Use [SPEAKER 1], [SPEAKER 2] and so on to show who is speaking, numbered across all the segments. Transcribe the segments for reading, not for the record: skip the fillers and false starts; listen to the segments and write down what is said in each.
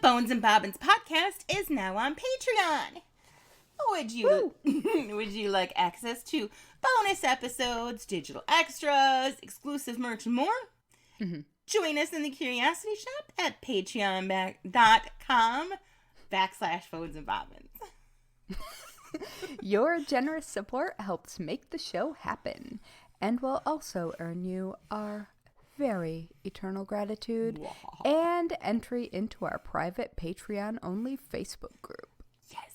[SPEAKER 1] Bones and Bobbins podcast is now on Patreon. Would you like access to bonus episodes, digital extras, exclusive merch, and more? Mm-hmm. Join us in the Curiosity Shop at patreon.com/Bones and Bobbins.
[SPEAKER 2] Your generous support helps make the show happen and will also earn you our very eternal gratitude and entry into our private Patreon-only Facebook group.
[SPEAKER 1] Yes,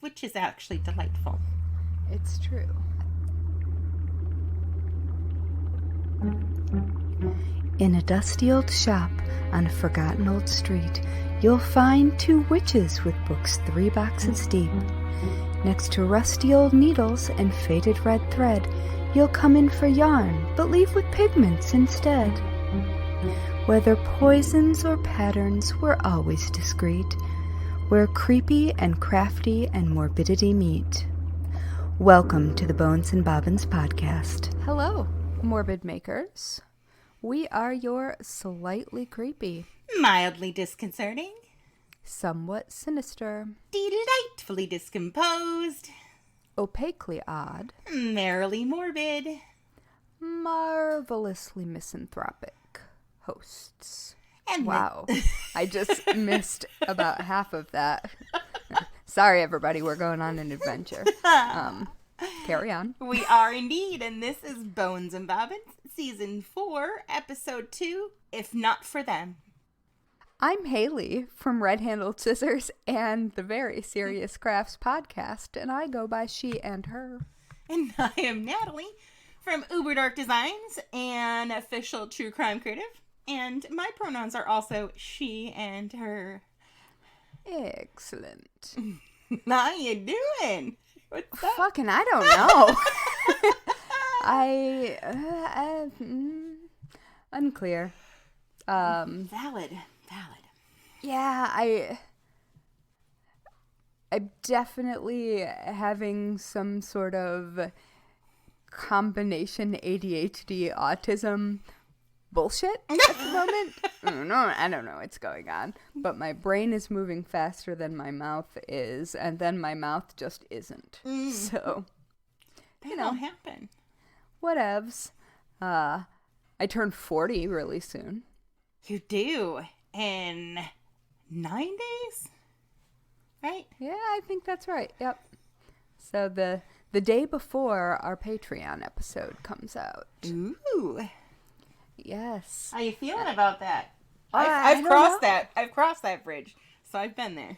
[SPEAKER 1] which is actually delightful.
[SPEAKER 2] It's true. In a dusty old shop on a forgotten old street, you'll find two witches with books 3 boxes deep. Next to rusty old needles and faded red thread, you'll come in for yarn, but leave with pigments instead. Whether poisons or patterns, we're always discreet. Where creepy and crafty and morbidity meet. Welcome to the Bones and Bobbins podcast. Hello, morbid makers. We are your slightly creepy,
[SPEAKER 1] mildly disconcerting,
[SPEAKER 2] somewhat sinister,
[SPEAKER 1] delightfully discomposed,
[SPEAKER 2] opaquely odd,
[SPEAKER 1] merrily morbid,
[SPEAKER 2] marvelously misanthropic hosts.
[SPEAKER 1] And
[SPEAKER 2] wow, I just missed about half of that. Sorry, everybody, we're going on an adventure. Carry on.
[SPEAKER 1] We are indeed, and this is Bones and Bobbins, Season 4, Episode 2, If Not For Them.
[SPEAKER 2] I'm Haley from Red Handled Scissors and the Very Serious Crafts podcast, and I go by she and her.
[SPEAKER 1] And I am Natalie from Uber Dark Designs and official true crime creative, and my pronouns are also she and her.
[SPEAKER 2] Excellent.
[SPEAKER 1] How you doing? What's up?
[SPEAKER 2] Fucking, I don't know. Unclear.
[SPEAKER 1] Valid.
[SPEAKER 2] Yeah, I'm definitely having some sort of combination ADHD autism bullshit at the moment. I don't know what's going on, but my brain is moving faster than my mouth is, and then my mouth just isn't. So,
[SPEAKER 1] That'll happen.
[SPEAKER 2] Whatevs. I turn 40 really soon.
[SPEAKER 1] You do. In 9 days? Right?
[SPEAKER 2] Yeah, I think that's right. Yep. So the day before our Patreon episode comes out.
[SPEAKER 1] Ooh.
[SPEAKER 2] Yes.
[SPEAKER 1] How you feeling about that?
[SPEAKER 2] I
[SPEAKER 1] I've crossed that. I've crossed that bridge. So I've been there.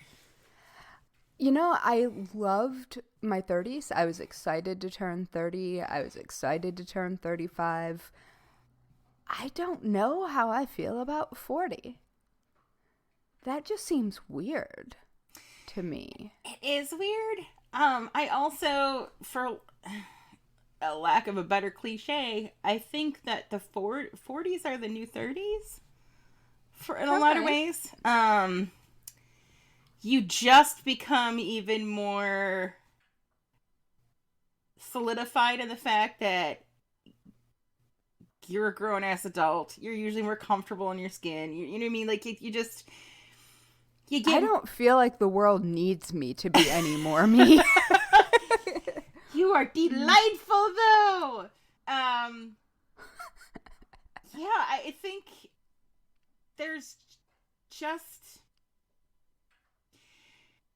[SPEAKER 2] You know, I loved my 30s. I was excited to turn 30. I was excited to turn 35. I don't know how I feel about 40. That just seems weird to me.
[SPEAKER 1] It is weird. I also, for a lack of a better cliche, I think that the 40s are the new 30s in a lot of ways. You just become even more solidified in the fact that you're a grown-ass adult. You're usually more comfortable in your skin. You know what I mean? Like, you just...
[SPEAKER 2] I don't feel like the world needs me to be any more me.
[SPEAKER 1] You are delightful, though. Yeah, I think there's just...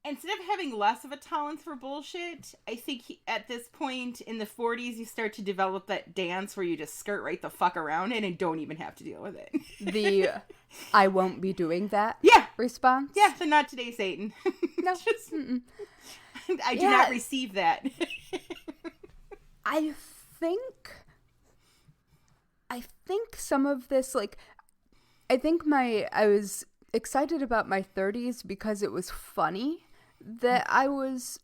[SPEAKER 1] Instead of having less of a tolerance for bullshit, I think at this point in the 40s, you start to develop that dance where you just skirt right the fuck around it and don't even have to deal with it.
[SPEAKER 2] The I won't be doing that response?
[SPEAKER 1] Yeah, so not today, Satan.
[SPEAKER 2] No.
[SPEAKER 1] I do not receive that.
[SPEAKER 2] I think some of this, like, I was excited about my 30s because it was funny that I was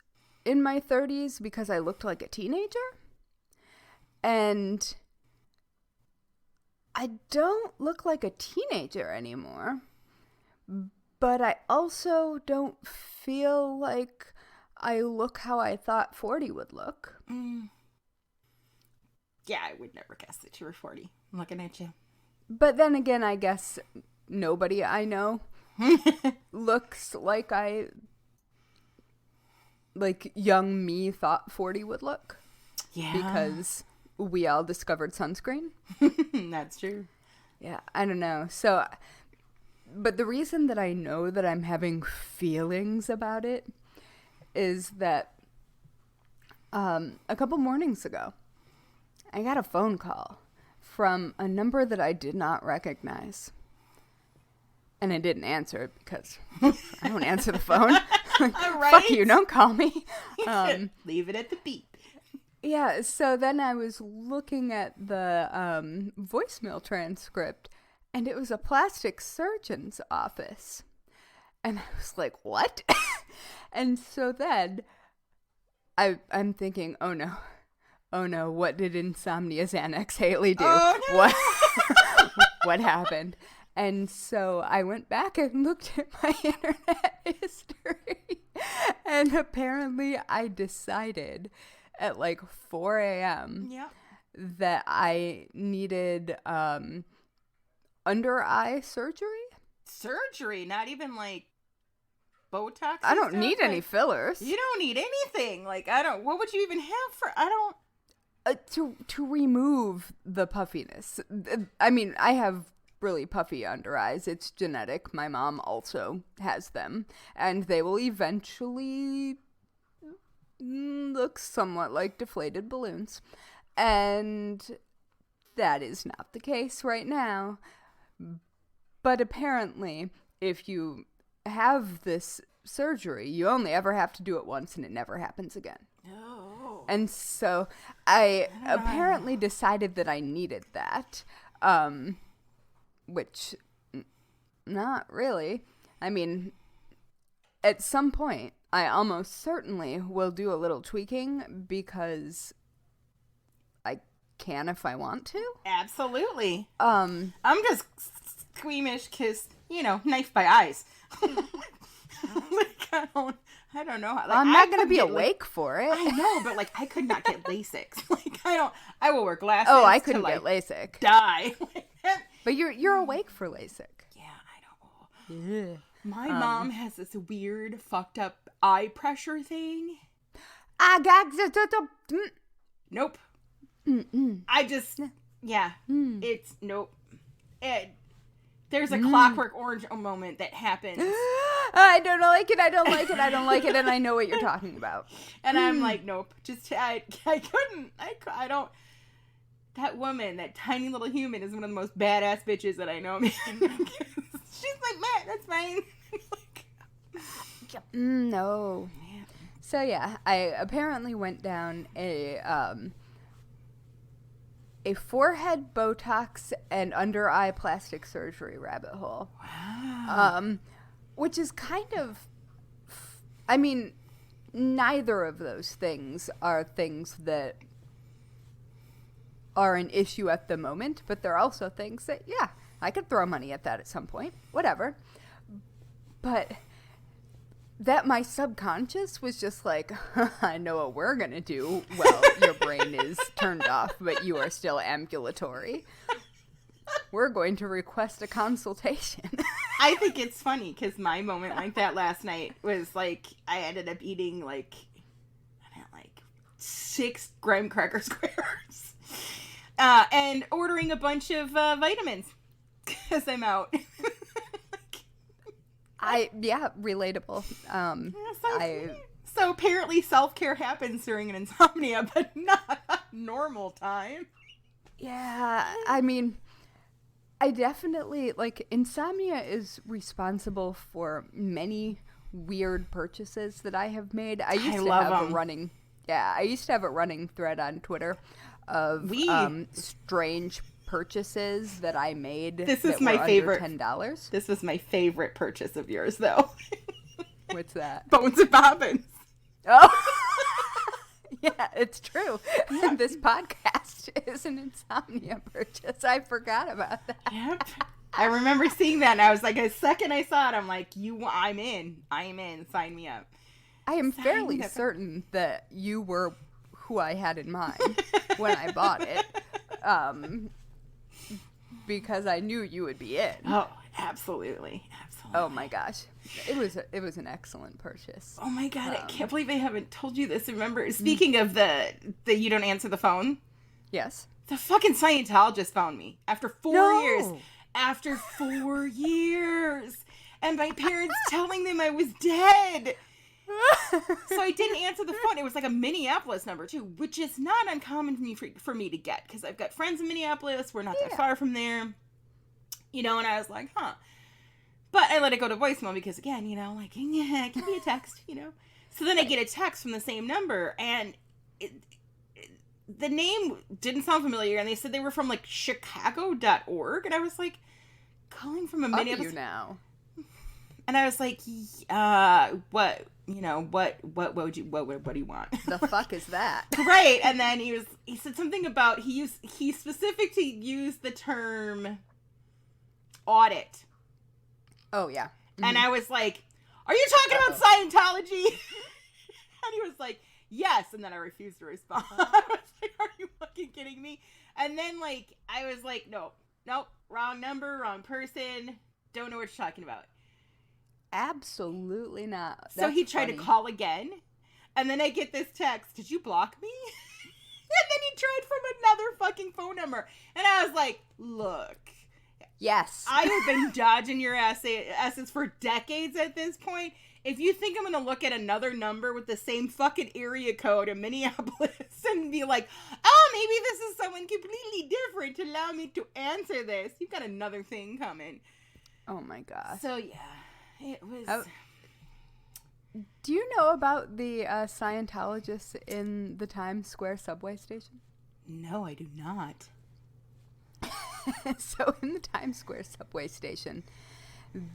[SPEAKER 2] in my 30s because I looked like a teenager. And I don't look like a teenager anymore. But I also don't feel like I look how I thought 40 would look.
[SPEAKER 1] Yeah, I would never guess that you were 40. I'm looking at you.
[SPEAKER 2] But then again, I guess nobody I know looks like young me thought 40 would look.
[SPEAKER 1] Yeah.
[SPEAKER 2] Because we all discovered sunscreen.
[SPEAKER 1] That's true.
[SPEAKER 2] Yeah, I don't know. So, but the reason that I know that I'm having feelings about it is that a couple mornings ago, I got a phone call from a number that I did not recognize. And I didn't answer it because I don't answer the phone.
[SPEAKER 1] Right?
[SPEAKER 2] Fuck you, don't call me.
[SPEAKER 1] Leave it at the beep.
[SPEAKER 2] Yeah, so then I was looking at the voicemail transcript, and it was a plastic surgeon's office. And I was like, what? And so then I'm thinking, oh no, what did Insomnia Xanax Haley do?
[SPEAKER 1] Oh, no.
[SPEAKER 2] What happened? And so I went back and looked at my internet history, and apparently I decided at like 4 a.m. that I needed under eye surgery.
[SPEAKER 1] Surgery, not even like Botox.
[SPEAKER 2] I don't need any fillers.
[SPEAKER 1] You don't need anything. Like, what would you even have for,
[SPEAKER 2] to remove the puffiness. I mean, I have really puffy under eyes. It's genetic. My mom also has them, and they will eventually look somewhat like deflated balloons. And that is not the case right now. But apparently, if you have this surgery, you only ever have to do it once and it never happens again.
[SPEAKER 1] Oh.
[SPEAKER 2] And so I apparently decided that I needed that. Which, not really. I mean, at some point, I almost certainly will do a little tweaking because I can if I want to.
[SPEAKER 1] Absolutely.
[SPEAKER 2] I'm
[SPEAKER 1] just squeamish because, knife by eyes. Like, I don't know. Like,
[SPEAKER 2] I'm not going to be awake for it.
[SPEAKER 1] I know, but like, I could not get LASIK. Like, I will wear glasses.
[SPEAKER 2] Oh, I couldn't get LASIK.
[SPEAKER 1] Die.
[SPEAKER 2] But you're awake for LASIK.
[SPEAKER 1] Yeah, I know.
[SPEAKER 2] Yeah.
[SPEAKER 1] My mom has this weird, fucked up eye pressure thing.
[SPEAKER 2] I got
[SPEAKER 1] Nope.
[SPEAKER 2] Mm-mm.
[SPEAKER 1] I just, yeah. It's, nope. There's a Clockwork Orange moment that happens.
[SPEAKER 2] I don't like it, I don't like it, I don't like it, and I know what you're talking about.
[SPEAKER 1] And I'm like, nope. Just, I couldn't. I don't. That woman, that tiny little human, is one of the most badass bitches that I know. She's like, Matt, that's fine.
[SPEAKER 2] No. So yeah, I apparently went down a forehead Botox and under eye plastic surgery rabbit hole.
[SPEAKER 1] Wow.
[SPEAKER 2] Which is kind of, I mean, neither of those things are things that are an issue at the moment, but they're also things that, yeah, I could throw money at that at some point, whatever. But that my subconscious was just like, I know what we're going to do. Well, your brain is turned off, but you are still ambulatory. We're going to request a consultation.
[SPEAKER 1] I think it's funny because my moment like that last night was like, I ended up eating like 6 graham cracker squares and ordering a bunch of vitamins because I'm out.
[SPEAKER 2] Relatable.
[SPEAKER 1] So apparently self-care happens during an insomnia, but not a normal time.
[SPEAKER 2] Yeah, I mean, I definitely, insomnia is responsible for many weird purchases that I have made. I used to have a running thread on Twitter of strange purchases that I made.
[SPEAKER 1] This is my favorite.
[SPEAKER 2] $10.
[SPEAKER 1] This was my favorite purchase of yours, though.
[SPEAKER 2] What's that?
[SPEAKER 1] Bones and Bobbins.
[SPEAKER 2] Oh, yeah, it's true. Yeah. This podcast is an insomnia purchase. I forgot about that.
[SPEAKER 1] Yep. I remember seeing that, and I was like, the second I saw it, I'm like, I'm in. Sign me up.
[SPEAKER 2] I am fairly certain that you were who I had in mind when I bought it. Because I knew you would be in.
[SPEAKER 1] Oh, absolutely.
[SPEAKER 3] Oh my gosh. It was an excellent purchase.
[SPEAKER 1] Oh my God, I can't believe I haven't told you this. Remember, speaking of the you don't answer the phone.
[SPEAKER 3] Yes.
[SPEAKER 1] The fucking Scientologist found me after 4 years. After 4 years. And my parents telling them I was dead. So I didn't answer the phone. It was like a Minneapolis number too, which is not uncommon for me to get because I've got friends in Minneapolis. We're not that far from there. You know, and I was like, huh. But I let it go to voicemail because, again, you know, like, yeah, it can be a text, you know. So then I get a text from the same number, and the name didn't sound familiar, and they said they were from, like, Chicago.org, and I was like, calling from a Minneapolis.
[SPEAKER 3] Are you now?
[SPEAKER 1] And I was like, what, you know, what do you want?
[SPEAKER 3] The fuck is that?
[SPEAKER 1] Right, and then he said something about, he specifically used the term audit.
[SPEAKER 3] Oh, yeah. Mm-hmm.
[SPEAKER 1] And I was like, are you talking about Scientology? And he was like, yes. And then I refused to respond. I was like, are you fucking kidding me? And then, like, I was like, nope, wrong number, wrong person. Don't know what you're talking about.
[SPEAKER 3] Absolutely not. That's
[SPEAKER 1] so he tried
[SPEAKER 3] funny.
[SPEAKER 1] to call again. And then I get this text, did you block me? And then he tried from another fucking phone number. And I was like, look.
[SPEAKER 3] Yes.
[SPEAKER 1] I have been dodging your asses for decades at this point. If you think I'm going to look at another number with the same fucking area code in Minneapolis and be like, oh, maybe this is someone completely different to allow me to answer this, you've got another thing coming.
[SPEAKER 3] Oh, my gosh.
[SPEAKER 1] So, yeah, it was...
[SPEAKER 3] Do you know about the Scientologists in the Times Square subway station?
[SPEAKER 1] No, I do not.
[SPEAKER 3] So in the Times Square subway station,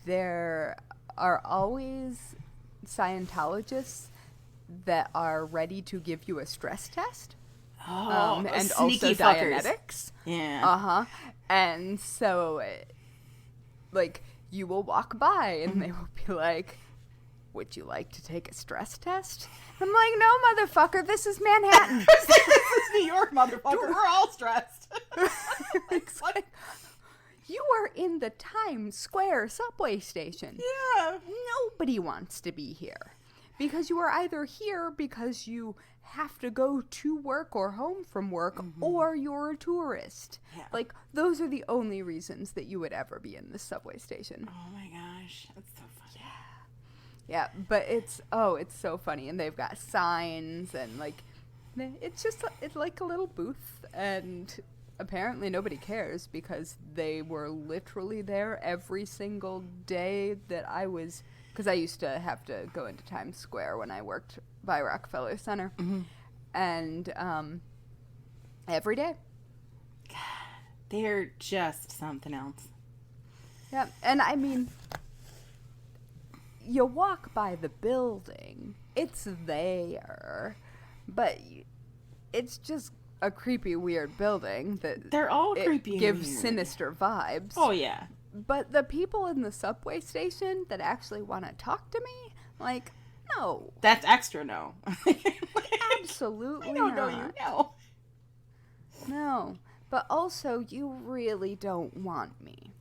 [SPEAKER 3] there are always Scientologists that are ready to give you a stress test.
[SPEAKER 1] Oh,
[SPEAKER 3] and
[SPEAKER 1] sneaky
[SPEAKER 3] also
[SPEAKER 1] fuckers.
[SPEAKER 3] Dianetics.
[SPEAKER 1] Yeah.
[SPEAKER 3] Uh-huh. And so, like, you will walk by and they will be like, would you like to take a stress test? I'm like, no, motherfucker, this is Manhattan.
[SPEAKER 1] This is New York, motherfucker. We're all stressed.
[SPEAKER 3] It's like, you are in the Times Square subway station.
[SPEAKER 1] Yeah.
[SPEAKER 3] Nobody wants to be here. Because you are either here because you have to go to work or home from work, or you're a tourist.
[SPEAKER 1] Yeah.
[SPEAKER 3] Like, those are the only reasons that you would ever be in the subway station.
[SPEAKER 1] Oh my gosh. That's so funny.
[SPEAKER 3] Yeah, but it's so funny. And they've got signs and, like, it's like a little booth. And apparently nobody cares because they were literally there every single day that I was... Because I used to have to go into Times Square when I worked by Rockefeller Center. Mm-hmm. And every day.
[SPEAKER 1] God, they're just something else.
[SPEAKER 3] Yeah, and I mean, you walk by the building, it's there, but it's just a creepy, weird building that
[SPEAKER 1] they're all creepy and
[SPEAKER 3] gives
[SPEAKER 1] weird.
[SPEAKER 3] sinister vibes.
[SPEAKER 1] Oh, yeah.
[SPEAKER 3] But the people in the subway station that actually want to talk to me, like, no.
[SPEAKER 1] That's extra no.
[SPEAKER 3] Absolutely
[SPEAKER 1] I don't
[SPEAKER 3] not.
[SPEAKER 1] know you, no.
[SPEAKER 3] No. But also, you really don't want me.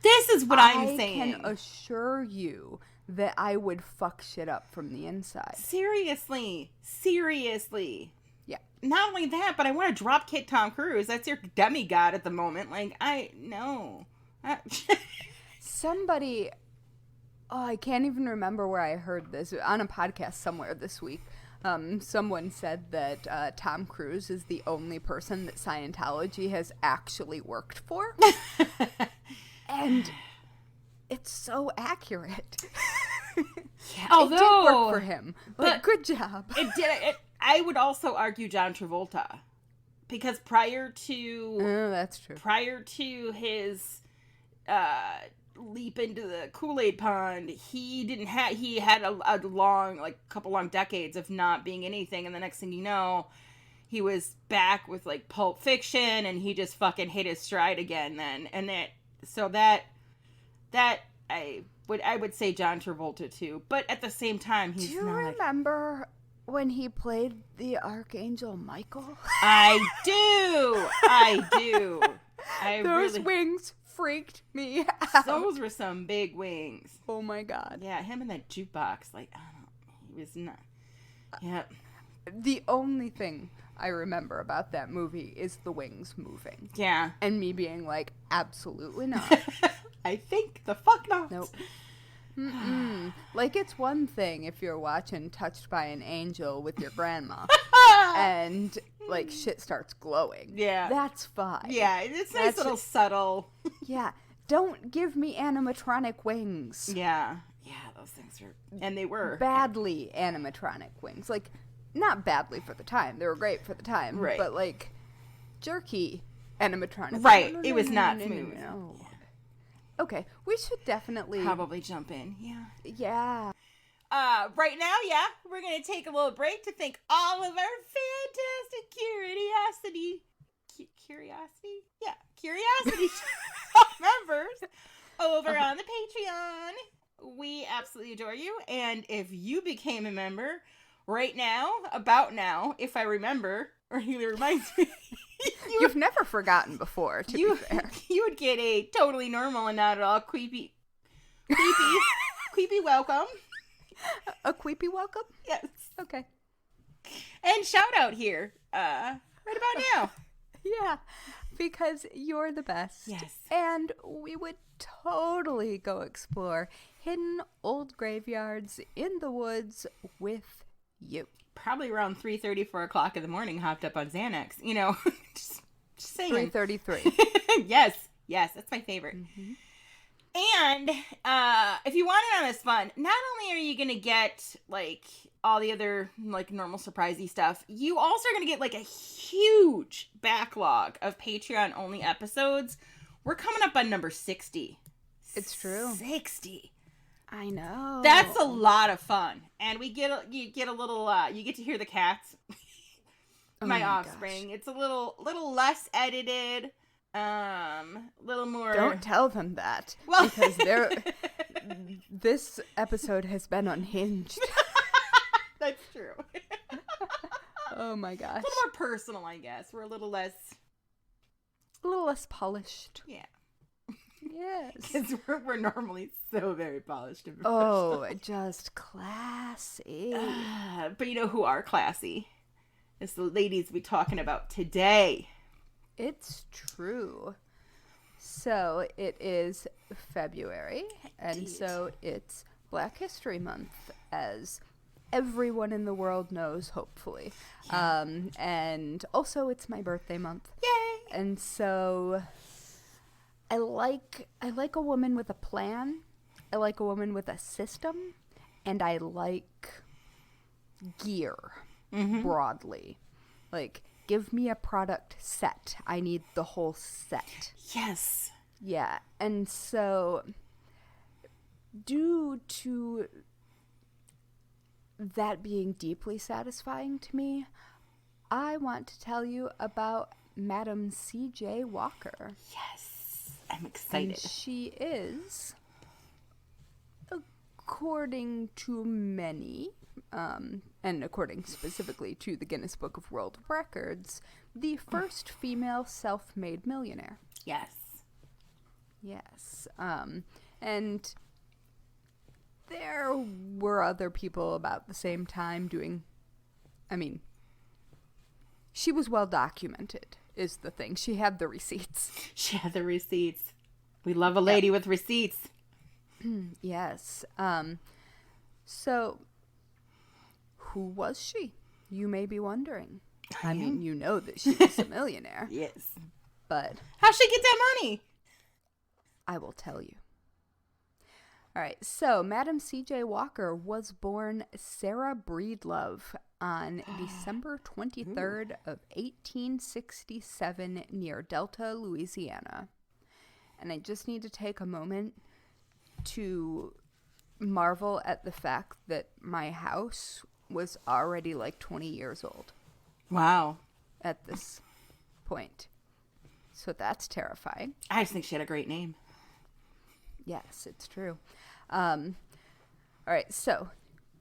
[SPEAKER 1] This is what I'm saying.
[SPEAKER 3] I can assure you that I would fuck shit up from the inside.
[SPEAKER 1] Seriously.
[SPEAKER 3] Yeah.
[SPEAKER 1] Not only that, but I want to drop kick Tom Cruise. That's your demigod at the moment. Like, no.
[SPEAKER 3] Somebody, I can't even remember where I heard this, on a podcast somewhere this week. Someone said that Tom Cruise is the only person that Scientology has actually worked for. And it's so accurate.
[SPEAKER 1] Yeah,
[SPEAKER 3] although, it did work for him, but good job.
[SPEAKER 1] It did. I would also argue John Travolta, because prior to
[SPEAKER 3] that's true.
[SPEAKER 1] Prior to his leap into the Kool-Aid pond, he had a couple long decades of not being anything, and the next thing you know, he was back with like Pulp Fiction, and he just fucking hit his stride again then. And I would say John Travolta too, but at the same time, he's not. Do you
[SPEAKER 3] remember when he played the Archangel Michael?
[SPEAKER 1] I do. Those
[SPEAKER 3] wings freaked me out.
[SPEAKER 1] Those were some big wings.
[SPEAKER 3] Oh my God.
[SPEAKER 1] Yeah, him in that jukebox. Like, I don't know. He was not. Yep.
[SPEAKER 3] The only thing I remember about that movie is the wings moving.
[SPEAKER 1] Yeah.
[SPEAKER 3] And me being like, absolutely not.
[SPEAKER 1] I think the fuck not.
[SPEAKER 3] Nope. Mm-mm. Like, it's one thing if you're watching Touched by an Angel with your grandma and, like, shit starts glowing.
[SPEAKER 1] Yeah.
[SPEAKER 3] That's fine.
[SPEAKER 1] Yeah, it's nice little subtle.
[SPEAKER 3] Yeah. Don't give me animatronic wings.
[SPEAKER 1] Yeah. Yeah, those things were. And they were.
[SPEAKER 3] Badly animatronic wings. Like, not badly for the time. They were great for the time.
[SPEAKER 1] Right.
[SPEAKER 3] But, like, jerky animatronic.
[SPEAKER 1] Right. It was not smooth.
[SPEAKER 3] No. Okay, we should definitely
[SPEAKER 1] Probably jump in. Yeah.
[SPEAKER 3] Yeah.
[SPEAKER 1] Right now, yeah, we're gonna take a little break to thank all of our fantastic curiosity members over on the Patreon. We absolutely adore you, and if you became a member right now, about now, if I remember, or he reminds me.
[SPEAKER 3] You've never forgotten before, to be fair.
[SPEAKER 1] You would get a totally normal and not at all creepy welcome.
[SPEAKER 3] A creepy welcome?
[SPEAKER 1] Yes.
[SPEAKER 3] Okay.
[SPEAKER 1] And shout out here, right about now.
[SPEAKER 3] Yeah, because you're the best.
[SPEAKER 1] Yes.
[SPEAKER 3] And we would totally go explore hidden old graveyards in the woods with you.
[SPEAKER 1] Probably around 3:30, 4 o'clock in the morning, hopped up on Xanax. You know, just saying.
[SPEAKER 3] 3:33.
[SPEAKER 1] Yes, that's my favorite.
[SPEAKER 3] Mm-hmm.
[SPEAKER 1] And if you want in on this fun, not only are you going to get, like, all the other, like, normal surprisey stuff, you also are going to get, like, a huge backlog of Patreon-only episodes. We're coming up on number 60.
[SPEAKER 3] It's true.
[SPEAKER 1] 60.
[SPEAKER 3] I know.
[SPEAKER 1] That's a lot of fun. And you get a little, you get to hear the cats. my offspring. Gosh. It's a little less edited. Little more.
[SPEAKER 3] Don't tell them that.
[SPEAKER 1] Well,
[SPEAKER 3] because this episode has been unhinged.
[SPEAKER 1] That's true.
[SPEAKER 3] Oh my gosh.
[SPEAKER 1] A little more personal, I guess. We're a little less
[SPEAKER 3] polished.
[SPEAKER 1] Yeah.
[SPEAKER 3] Yes.
[SPEAKER 1] Because we're normally so very polished and
[SPEAKER 3] professional. Oh, just classy.
[SPEAKER 1] But you know who are classy? It's the ladies we're talking about today.
[SPEAKER 3] It's true. So it is February, and so it's Black History Month, as everyone in the world knows, hopefully. Yeah. And also it's my birthday month.
[SPEAKER 1] Yay!
[SPEAKER 3] And so I like a woman with a plan. I like a woman with a system, and I like gear broadly. Like, give me a product set. I need the whole set.
[SPEAKER 1] Yes.
[SPEAKER 3] Yeah. And so, due to that being deeply satisfying to me, I want to tell you about Madam C.J. Walker.
[SPEAKER 1] Yes. I'm excited.
[SPEAKER 3] And she is, according to many, and according specifically to the Guinness Book of World Records, the first female self-made millionaire.
[SPEAKER 1] Yes.
[SPEAKER 3] Yes. And there were other people about the same time doing, she was well documented, is the thing. She had the receipts. We love a lady with receipts. Yes. So, who was she? You may be wondering. I mean, you know that she was a millionaire.
[SPEAKER 1] Yes.
[SPEAKER 3] But
[SPEAKER 1] how'd she get that money?
[SPEAKER 3] I will tell you. All right, so Madam C.J. Walker was born Sarah Breedlove on December 23rd of 1867 near Delta, Louisiana. And I just need to take a moment to marvel at the fact that my house was already like 20 years old.
[SPEAKER 1] Wow.
[SPEAKER 3] At this point. So that's terrifying.
[SPEAKER 1] I just think she had a great name.
[SPEAKER 3] Yes, it's true. All right, so,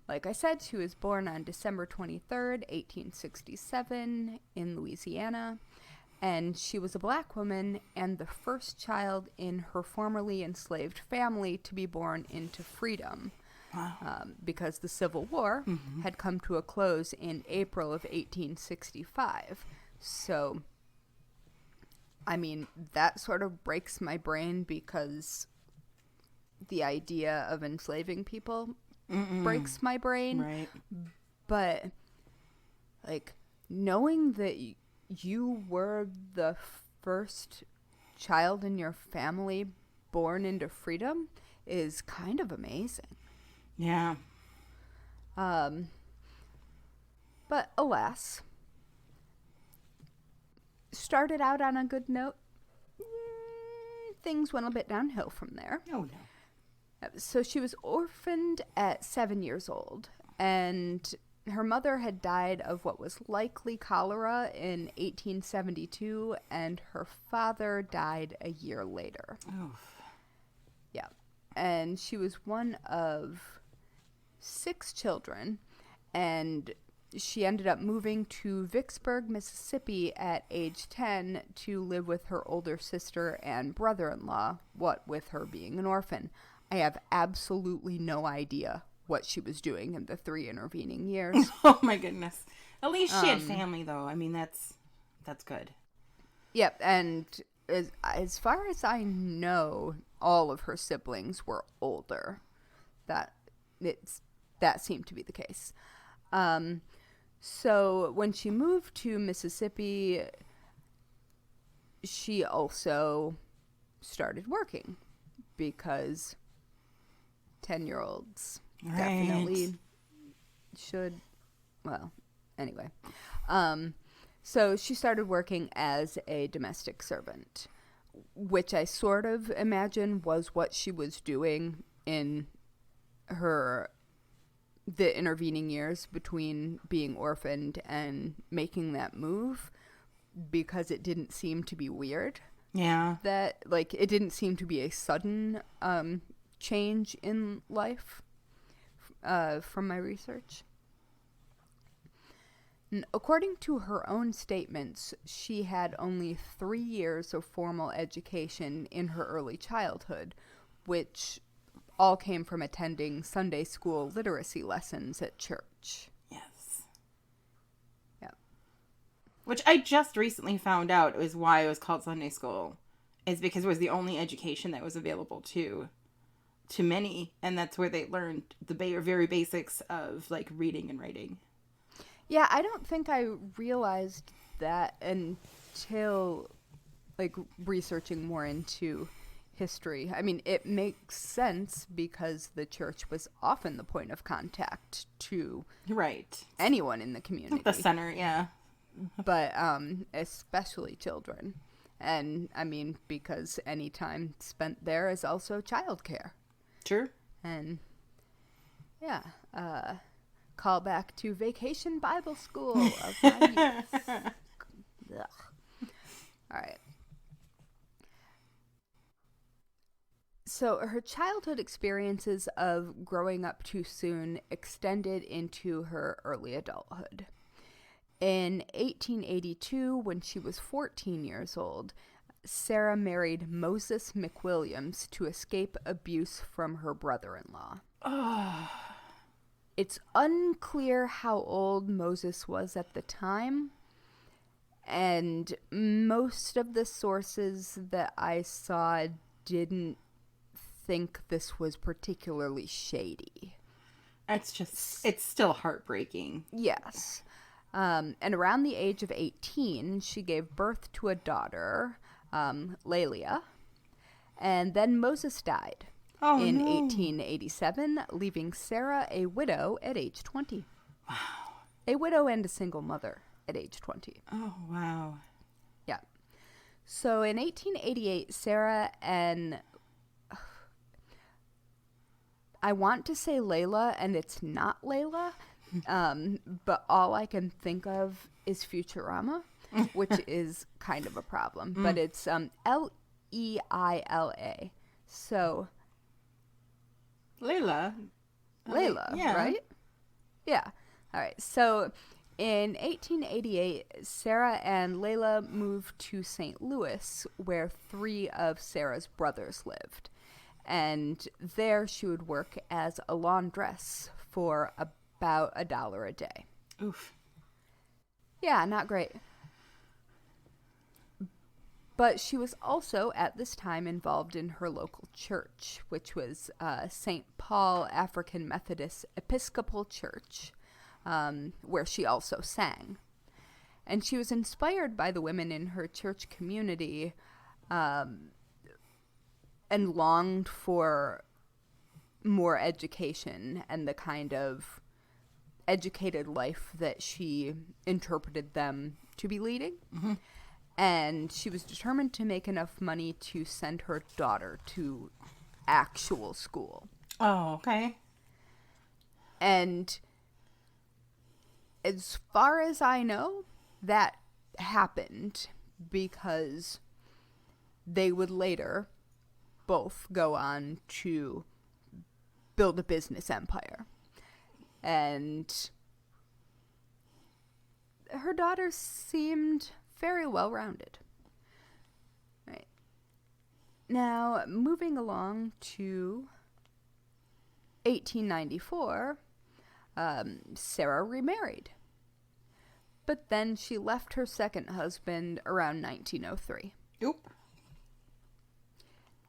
[SPEAKER 3] like I said, she was born on December 23rd, 1867 in Louisiana. and she was a black woman and the first child in her formerly enslaved family to be born into freedom.
[SPEAKER 1] Wow.
[SPEAKER 3] Because the Civil War had come to a close in April of 1865. So, I mean, that sort of breaks my brain because the idea of enslaving people breaks my brain.
[SPEAKER 1] Right.
[SPEAKER 3] But, like, knowing that you were the first child in your family born into freedom is kind of amazing.
[SPEAKER 1] Yeah.
[SPEAKER 3] But alas, started out on a good note. Things went a bit downhill from there.
[SPEAKER 1] Oh, no.
[SPEAKER 3] So she was orphaned at 7 years old, and her mother had died of what was likely cholera in 1872, and her father died a year later.
[SPEAKER 1] Oh.
[SPEAKER 3] Yeah. And she was one of 6 children, and she ended up moving to Vicksburg, Mississippi at age 10 to live with her older sister and brother-in-law, what with her being an orphan. I have absolutely no idea what she was doing in the 3 intervening years.
[SPEAKER 1] Oh, my goodness. At least she had family, though. I mean, that's good.
[SPEAKER 3] Yep, and as far as I know, all of her siblings were older. That seemed to be the case. So when she moved to Mississippi, she also started working because 10-year-olds definitely should. Well, anyway. So she started working as a domestic servant, which I sort of imagine was what she was doing in the intervening years between being orphaned and making that move, because it didn't seem to be weird.
[SPEAKER 1] Yeah.
[SPEAKER 3] That, like, it didn't seem to be a sudden change in life from my research. According to her own statements, she had only 3 years of formal education in her early childhood, which all came from attending Sunday school literacy lessons at church.
[SPEAKER 1] Yes.
[SPEAKER 3] Yeah.
[SPEAKER 1] Which I just recently found out was why it was called Sunday school, is because it was the only education that was available to many, and that's where they learned the very basics of, like, reading and writing.
[SPEAKER 3] Yeah, I don't think I realized that until, like, researching more into history. I mean, it makes sense because the church was often the point of contact to anyone in the community.
[SPEAKER 1] The center, yeah.
[SPEAKER 3] But especially children. And, I mean, because any time spent there is also childcare.
[SPEAKER 1] Sure.
[SPEAKER 3] And, yeah, call back to Vacation Bible School of my youth. Ugh. All right. So her childhood experiences of growing up too soon extended into her early adulthood. In 1882, when she was 14 years old, Sarah married Moses McWilliams to escape abuse from her brother-in-law.
[SPEAKER 1] Oh.
[SPEAKER 3] It's unclear how old Moses was at the time, and most of the sources that I saw didn't think this was particularly shady.
[SPEAKER 1] It's still heartbreaking.
[SPEAKER 3] Yes. And around the age of 18, she gave birth to a daughter, Lelia, and then Moses died in 1887, leaving Sarah a widow at age 20.
[SPEAKER 1] Wow.
[SPEAKER 3] A widow and a single mother at age 20.
[SPEAKER 1] Oh, wow.
[SPEAKER 3] Yeah. So in 1888, Sarah and I want to say Layla, and it's not Layla, but all I can think of is Futurama, which is kind of a problem. But it's Leila. So
[SPEAKER 1] Layla,
[SPEAKER 3] yeah.
[SPEAKER 1] right?
[SPEAKER 3] Yeah. All right. So In 1888, Sarah and Layla moved to St. Louis, where 3 of Sarah's brothers lived. And there she would work as a laundress for about $1 a day.
[SPEAKER 1] Oof.
[SPEAKER 3] Yeah, not great. But she was also, at this time, involved in her local church, which was St. Paul African Methodist Episcopal Church, where she also sang. And she was inspired by the women in her church community and longed for more education and the kind of educated life that she interpreted them to be leading. Mm-hmm. And she was determined to make enough money to send her daughter to actual school.
[SPEAKER 1] Oh, okay.
[SPEAKER 3] And as far as I know, that happened because they would later both go on to build a business empire. And her daughter seemed very well-rounded. Right. Now, moving along to 1894, Sarah remarried. But then she left her second husband around 1903.
[SPEAKER 1] Oop.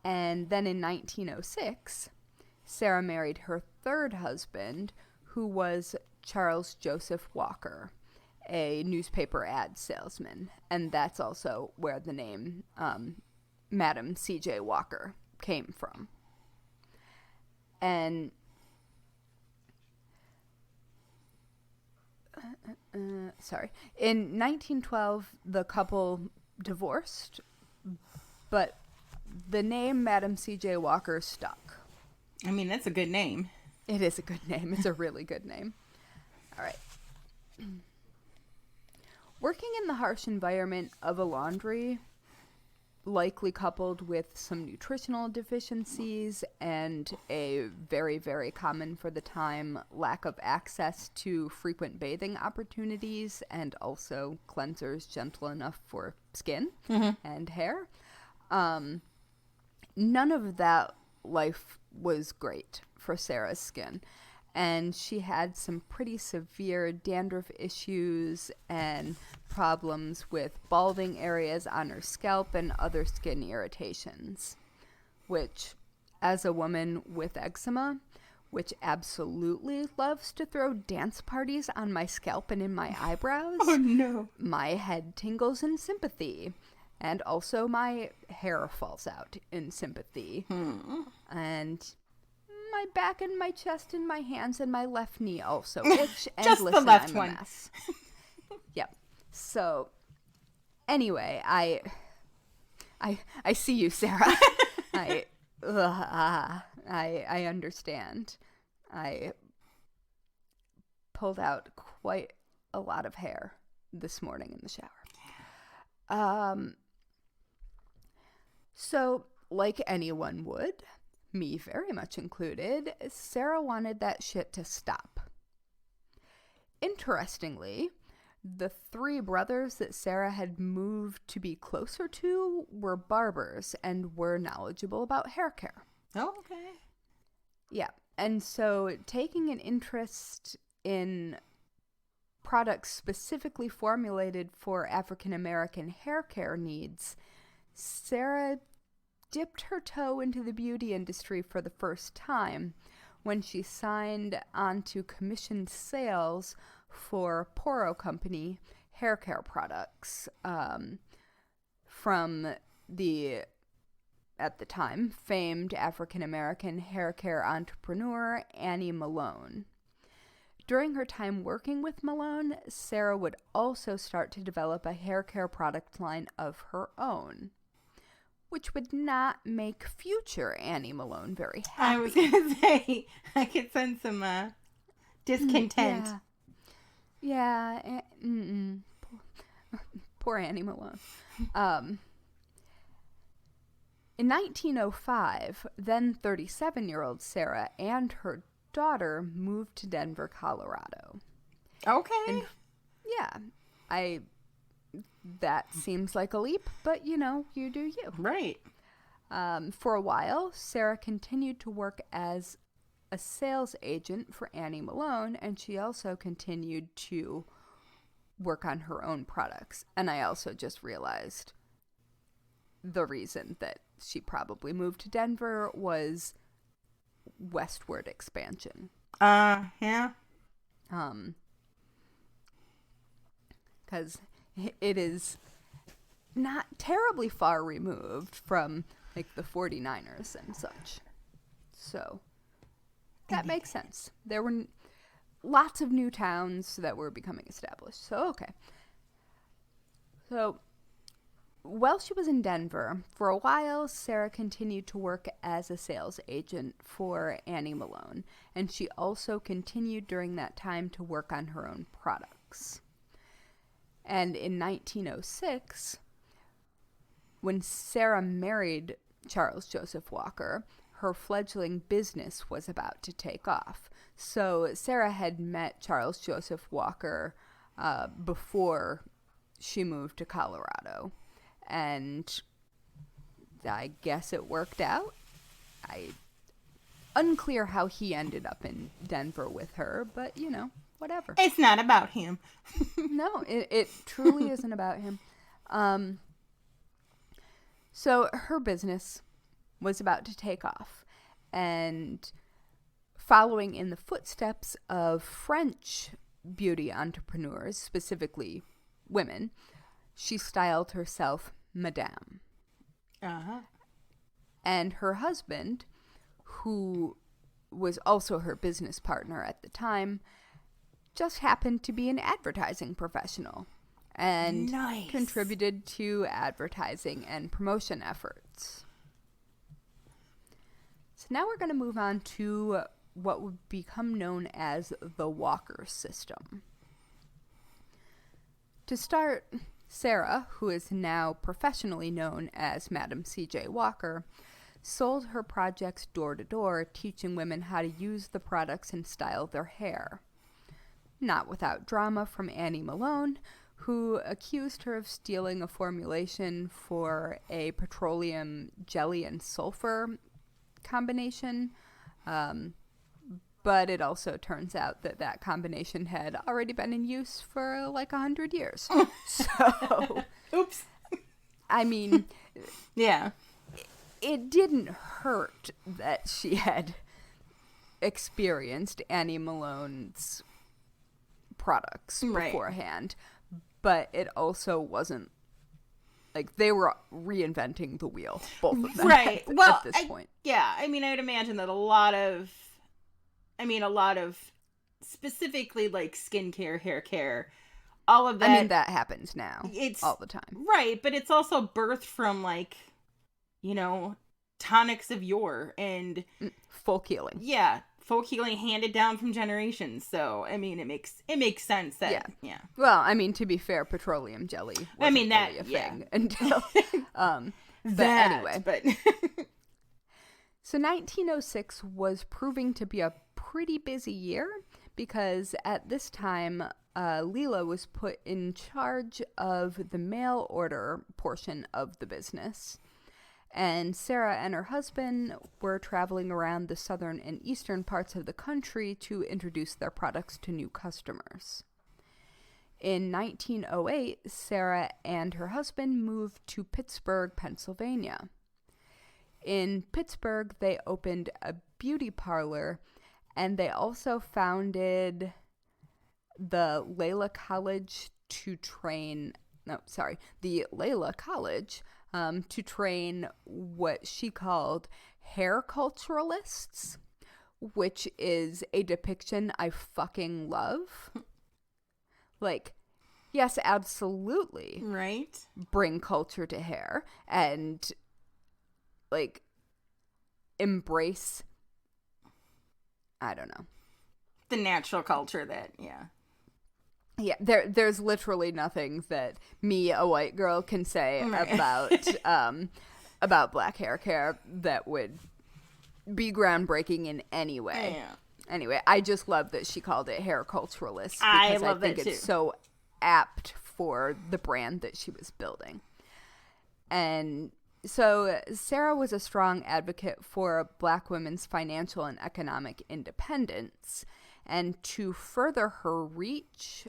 [SPEAKER 3] And then in 1906, Sarah married her third husband, who was Charles Joseph Walker, a newspaper ad salesman. And that's also where the name Madam C.J. Walker came from. And in 1912, the couple divorced, but the name Madam C.J. Walker stuck.
[SPEAKER 1] I mean, that's a good name.
[SPEAKER 3] It is a good name. It's a really good name. All right. Working in the harsh environment of a laundry, likely coupled with some nutritional deficiencies and a very, very common for the time lack of access to frequent bathing opportunities and also cleansers gentle enough for skin and hair. None of that life was great for Sarah's skin. And she had some pretty severe dandruff issues and problems with balding areas on her scalp and other skin irritations, which, as a woman with eczema, which absolutely loves to throw dance parties on my scalp and in my eyebrows,
[SPEAKER 1] Oh, no.
[SPEAKER 3] my head tingles in sympathy. And also my hair falls out in sympathy. And my back and my chest and my hands and my left knee also itch. And
[SPEAKER 1] Just
[SPEAKER 3] listen,
[SPEAKER 1] the left
[SPEAKER 3] I'm
[SPEAKER 1] one.
[SPEAKER 3] A mess. Yep. So, anyway, I see you, Sarah. I understand. I pulled out quite a lot of hair this morning in the shower. So, like anyone would, me very much included, Sarah wanted that shit to stop. Interestingly, the 3 brothers that Sarah had moved to be closer to were barbers and were knowledgeable about hair care.
[SPEAKER 1] Oh, okay.
[SPEAKER 3] Yeah, and so taking an interest in products specifically formulated for African American hair care needs, Sarah dipped her toe into the beauty industry for the first time when she signed on to commissioned sales for Poro Company hair care products from the, at the time, famed African-American hair care entrepreneur Annie Malone. During her time working with Malone, Sarah would also start to develop a hair care product line of her own, which would not make future Annie Malone very happy.
[SPEAKER 1] I was going to say, I could sense some discontent.
[SPEAKER 3] Yeah. Poor Annie Malone. In 1905, then 37-year-old Sarah and her daughter moved to Denver, Colorado.
[SPEAKER 1] Okay.
[SPEAKER 3] yeah, that seems like a leap, but you do you.
[SPEAKER 1] Right.
[SPEAKER 3] For a while, Sarah continued to work as a sales agent for Annie Malone, and she also continued to work on her own products. And I also just realized the reason that she probably moved to Denver was westward expansion.
[SPEAKER 1] Yeah.
[SPEAKER 3] Because it is not terribly far removed from like the 49ers and such. So that makes sense. There were lots of new towns that were becoming established. So, okay. So, while she was in Denver, for a while, Sarah continued to work as a sales agent for Annie Malone, and she also continued during that time to work on her own products. And in 1906, when Sarah married Charles Joseph Walker, her fledgling business was about to take off. So Sarah had met Charles Joseph Walker before she moved to Colorado. And I guess it worked out. Unclear how he ended up in Denver with her, but, whatever.
[SPEAKER 1] It's not about him.
[SPEAKER 3] No, it truly isn't about him. So her business was about to take off, and following in the footsteps of French beauty entrepreneurs, specifically women, she styled herself Madame.
[SPEAKER 1] Uh-huh.
[SPEAKER 3] And her husband, who was also her business partner at the time, just happened to be an advertising professional and contributed to advertising and promotion efforts. So now we're going to move on to what would become known as the Walker system. To start, Sarah, who is now professionally known as Madam C.J. Walker, sold her projects door to door, teaching women how to use the products and style their hair. Not without drama from Annie Malone, who accused her of stealing a formulation for a petroleum jelly and sulfur combination. But it also turns out that combination had already been in use for like 100 years. So,
[SPEAKER 1] oops.
[SPEAKER 3] I mean,
[SPEAKER 1] yeah.
[SPEAKER 3] It didn't hurt that she had experienced Annie Malone's products beforehand, but it also wasn't like they were reinventing the wheel, both of them,
[SPEAKER 1] right?
[SPEAKER 3] At this point.
[SPEAKER 1] Yeah, I mean, I would imagine that a lot of specifically like skincare, hair care, all of that.
[SPEAKER 3] I mean, that happens now. It's all the time,
[SPEAKER 1] right? But it's also birthed from like, tonics of yore and
[SPEAKER 3] folk healing.
[SPEAKER 1] Yeah, folk healing handed down from generations. So I mean, it makes sense that yeah.
[SPEAKER 3] Well, I mean, to be fair, petroleum jelly wasn't really a thing until but anyway.
[SPEAKER 1] But
[SPEAKER 3] so 1906 was proving to be a pretty busy year because at this time Leela was put in charge of the mail order portion of the business. And Sarah and her husband were traveling around the southern and eastern parts of the country to introduce their products to new customers. In 1908, Sarah and her husband moved to Pittsburgh, Pennsylvania. In Pittsburgh, they opened a beauty parlor, and they also founded the Layla College to train what she called hair culturalists, which is a depiction I fucking love. Like, yes, absolutely.
[SPEAKER 1] Right.
[SPEAKER 3] Bring culture to hair and, like, embrace, I don't know.
[SPEAKER 1] The natural culture that, yeah.
[SPEAKER 3] Yeah, there's literally nothing that me, a white girl, can say about black hair care that would be groundbreaking in any way.
[SPEAKER 1] Yeah.
[SPEAKER 3] Anyway, I just love that she called it hair culturalist.
[SPEAKER 1] I
[SPEAKER 3] because
[SPEAKER 1] love
[SPEAKER 3] I think
[SPEAKER 1] that too.
[SPEAKER 3] It's so apt for the brand that she was building. And so Sarah was a strong advocate for Black women's financial and economic independence. And to further her reach,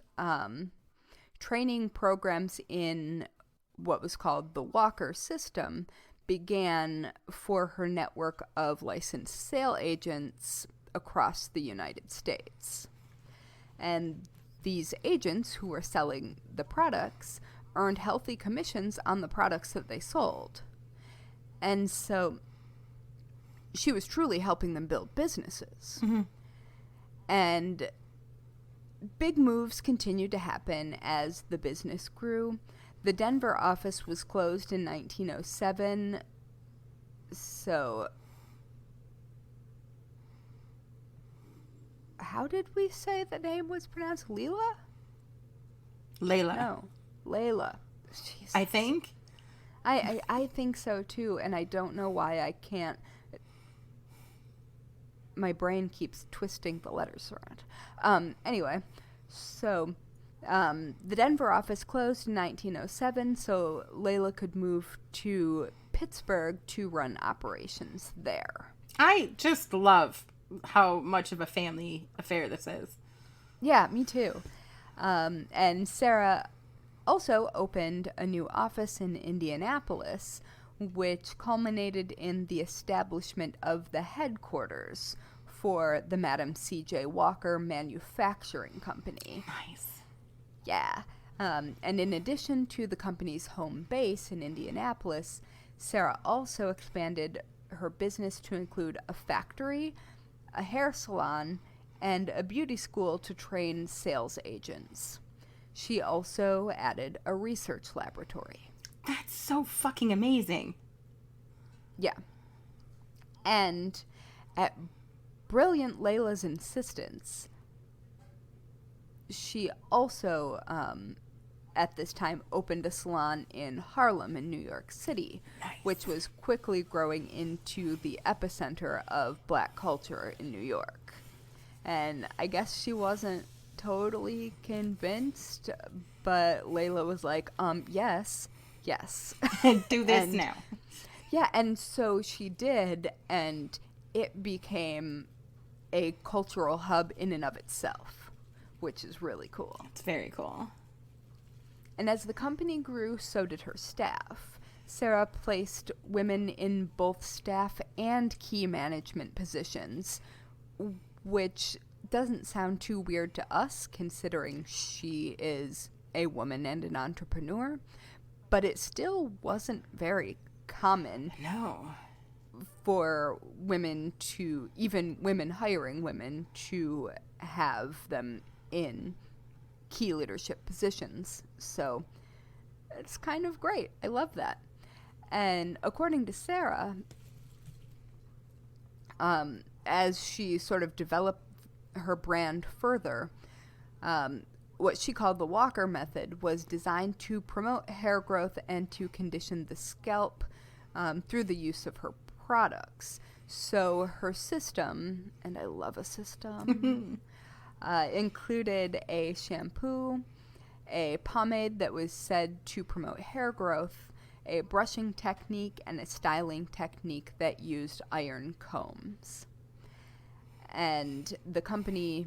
[SPEAKER 3] training programs in what was called the Walker system began for her network of licensed sale agents across the United States. And these agents who were selling the products earned healthy commissions on the products that they sold. And so she was truly helping them build businesses. Mm-hmm. And big moves continued to happen as the business grew. The Denver office was closed in 1907. So, how did we say the name was pronounced? Layla? No, Layla. Jesus.
[SPEAKER 1] I think.
[SPEAKER 3] I think so too, and I don't know why I can't. My brain keeps twisting the letters around. Anyway, so the Denver office closed in 1907, so Layla could move to Pittsburgh to run operations there.
[SPEAKER 1] I just love how much of a family affair this is.
[SPEAKER 3] Yeah, me too. And Sarah also opened a new office in Indianapolis, which culminated in the establishment of the headquarters for the Madam C.J. Walker Manufacturing Company.
[SPEAKER 1] Nice.
[SPEAKER 3] Yeah. And in addition to the company's home base in Indianapolis, Sarah also expanded her business to include a factory, a hair salon, and a beauty school to train sales agents. She also added a research laboratory.
[SPEAKER 1] That's so fucking amazing.
[SPEAKER 3] Yeah. And at brilliant Layla's insistence, she also, at this time, opened a salon in Harlem in New York City, nice. Which was quickly growing into the epicenter of Black culture in New York. And I guess she wasn't totally convinced, but Layla was like, yes.
[SPEAKER 1] Do this now.
[SPEAKER 3] Yeah, and so she did, and it became a cultural hub in and of itself, which is really cool.
[SPEAKER 1] It's very cool.
[SPEAKER 3] And as the company grew, so did her staff. Sarah placed women in both staff and key management positions, which doesn't sound too weird to us, considering she is a woman and an entrepreneur, but it still wasn't very common.
[SPEAKER 1] No.
[SPEAKER 3] For women to, even women hiring women, to have them in key leadership positions. So it's kind of great. I love that. And according to Sarah, as she sort of developed her brand further, what she called the Walker method was designed to promote hair growth and to condition the scalp through the use of her products. So her system, and I love a system, included a shampoo, a pomade that was said to promote hair growth, a brushing technique, and a styling technique that used iron combs. And the company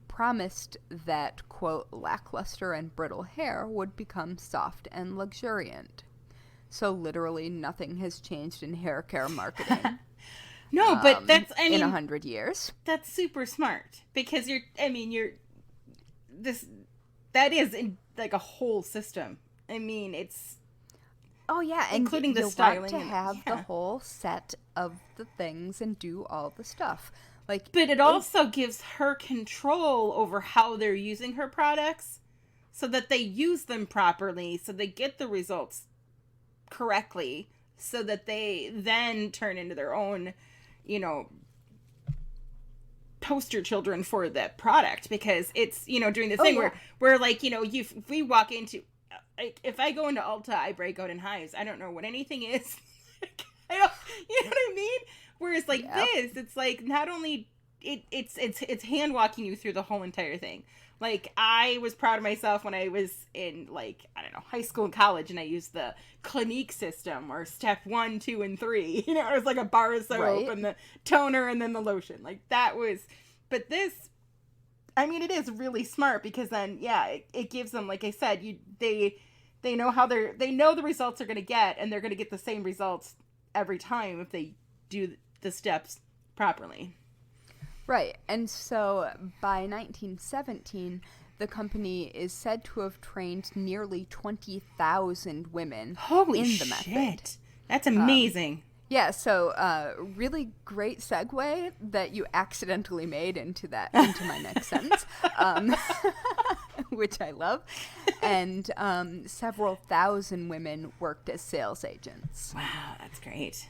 [SPEAKER 3] promised that, quote, lackluster and brittle hair would become soft and luxuriant. So literally nothing has changed in hair care marketing.
[SPEAKER 1] No, but that's, I mean,
[SPEAKER 3] in 100 years.
[SPEAKER 1] That's super smart because that is like a whole system. I mean, it's.
[SPEAKER 3] Oh yeah, and
[SPEAKER 1] including the
[SPEAKER 3] you
[SPEAKER 1] styling.
[SPEAKER 3] Want to have the whole set of the things and do all the stuff. Like,
[SPEAKER 1] but it also gives her control over how they're using her products so that they use them properly, so they get the results correctly, so that they then turn into their own, poster children for that product, because it's, doing the thing where like, if we walk into, like, if I go into Ulta, I break out in hives. I don't know what anything is. I don't, you know what I mean? Whereas like this, it's like not only it's hand walking you through the whole entire thing. Like, I was proud of myself when I was in, like, I don't know, high school and college, and I used the Clinique system, or step 1, 2, and 3. You know, it was like a bar of soap,
[SPEAKER 3] Right.
[SPEAKER 1] and the toner, and then the lotion. Like, that was, but this, I mean, it is really smart, because then, yeah, it gives them, like I said, they know how they know the results they're going to get, and they're going to get the same results every time if they do the steps properly.
[SPEAKER 3] Right. And so by 1917, the company is said to have trained nearly 20,000 women
[SPEAKER 1] Holy
[SPEAKER 3] in the
[SPEAKER 1] shit.
[SPEAKER 3] method.
[SPEAKER 1] That's amazing.
[SPEAKER 3] Yeah, so really great segue that you accidentally made into my next sentence, which I love. And several thousand women worked as sales agents.
[SPEAKER 1] Wow, that's great.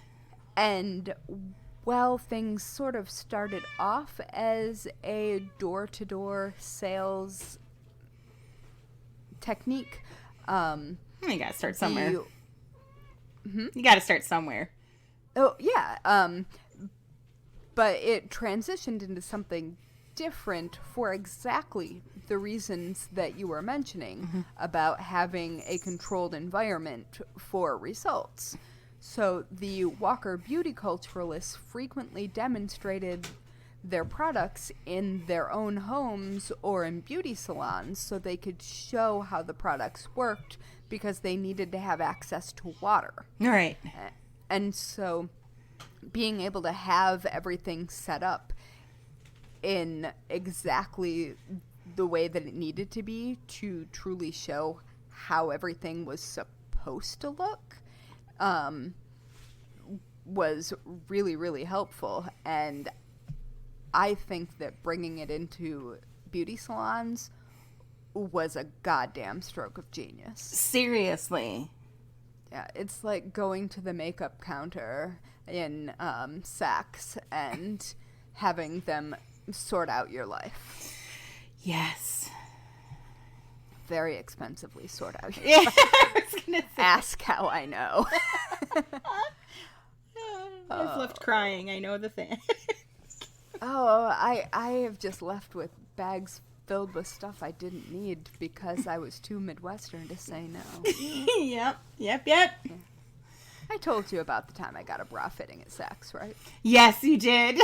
[SPEAKER 3] And well, things sort of started off as a door-to-door sales technique.
[SPEAKER 1] You gotta start somewhere.
[SPEAKER 3] You
[SPEAKER 1] gotta start somewhere.
[SPEAKER 3] Oh, yeah. But it transitioned into something different for exactly the reasons that you were mentioning about having a controlled environment for results. So the Walker beauty culturalists frequently demonstrated their products in their own homes or in beauty salons so they could show how the products worked, because they needed to have access to water.
[SPEAKER 1] All right.
[SPEAKER 3] And so being able to have everything set up in exactly the way that it needed to be to truly show how everything was supposed to look was really, really helpful. And I think that bringing it into beauty salons was a goddamn stroke of genius.
[SPEAKER 1] Seriously.
[SPEAKER 3] Yeah, it's like going to the makeup counter in Saks and having them sort out your life.
[SPEAKER 1] Yes.
[SPEAKER 3] Very expensively sort out your
[SPEAKER 1] Yeah,
[SPEAKER 3] life.
[SPEAKER 1] I was gonna say.
[SPEAKER 3] Ask how I know.
[SPEAKER 1] I was left crying. I know the thing.
[SPEAKER 3] Oh, I have just left with bags filled with stuff I didn't need because I was too Midwestern to say no.
[SPEAKER 1] Yep.
[SPEAKER 3] I told you about the time I got a bra fitting at Saks, right?
[SPEAKER 1] Yes, you did.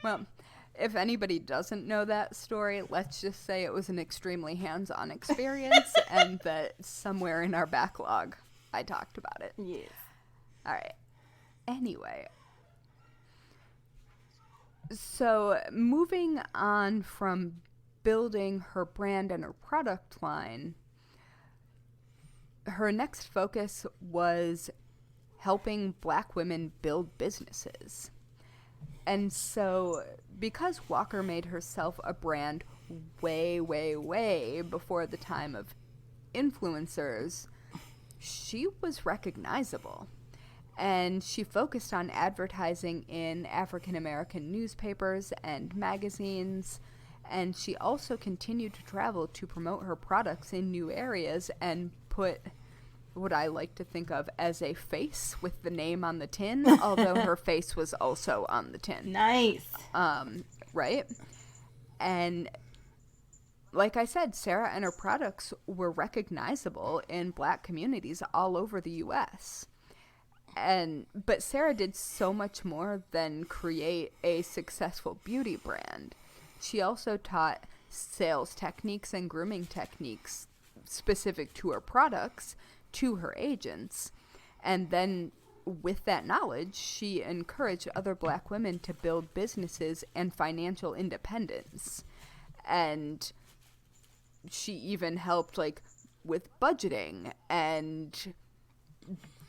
[SPEAKER 3] Well, if anybody doesn't know that story, let's just say it was an extremely hands-on experience and that somewhere in our backlog I talked about it.
[SPEAKER 1] Yes.
[SPEAKER 3] All right. Anyway. So moving on from building her brand and her product line, her next focus was helping Black women build businesses. And so because Walker made herself a brand way, way, way before the time of influencers, she was recognizable. And she focused on advertising in African American newspapers and magazines. And she also continued to travel to promote her products in new areas and put what I like to think of as a face with the name on the tin, although her face was also on the tin.
[SPEAKER 1] Nice.
[SPEAKER 3] Right? And like I said, Sarah and her products were recognizable in Black communities all over the U.S. But Sarah did so much more than create a successful beauty brand. She also taught sales techniques and grooming techniques specific to her products to her agents. And then with that knowledge, she encouraged other Black women to build businesses and financial independence. And she even helped with budgeting and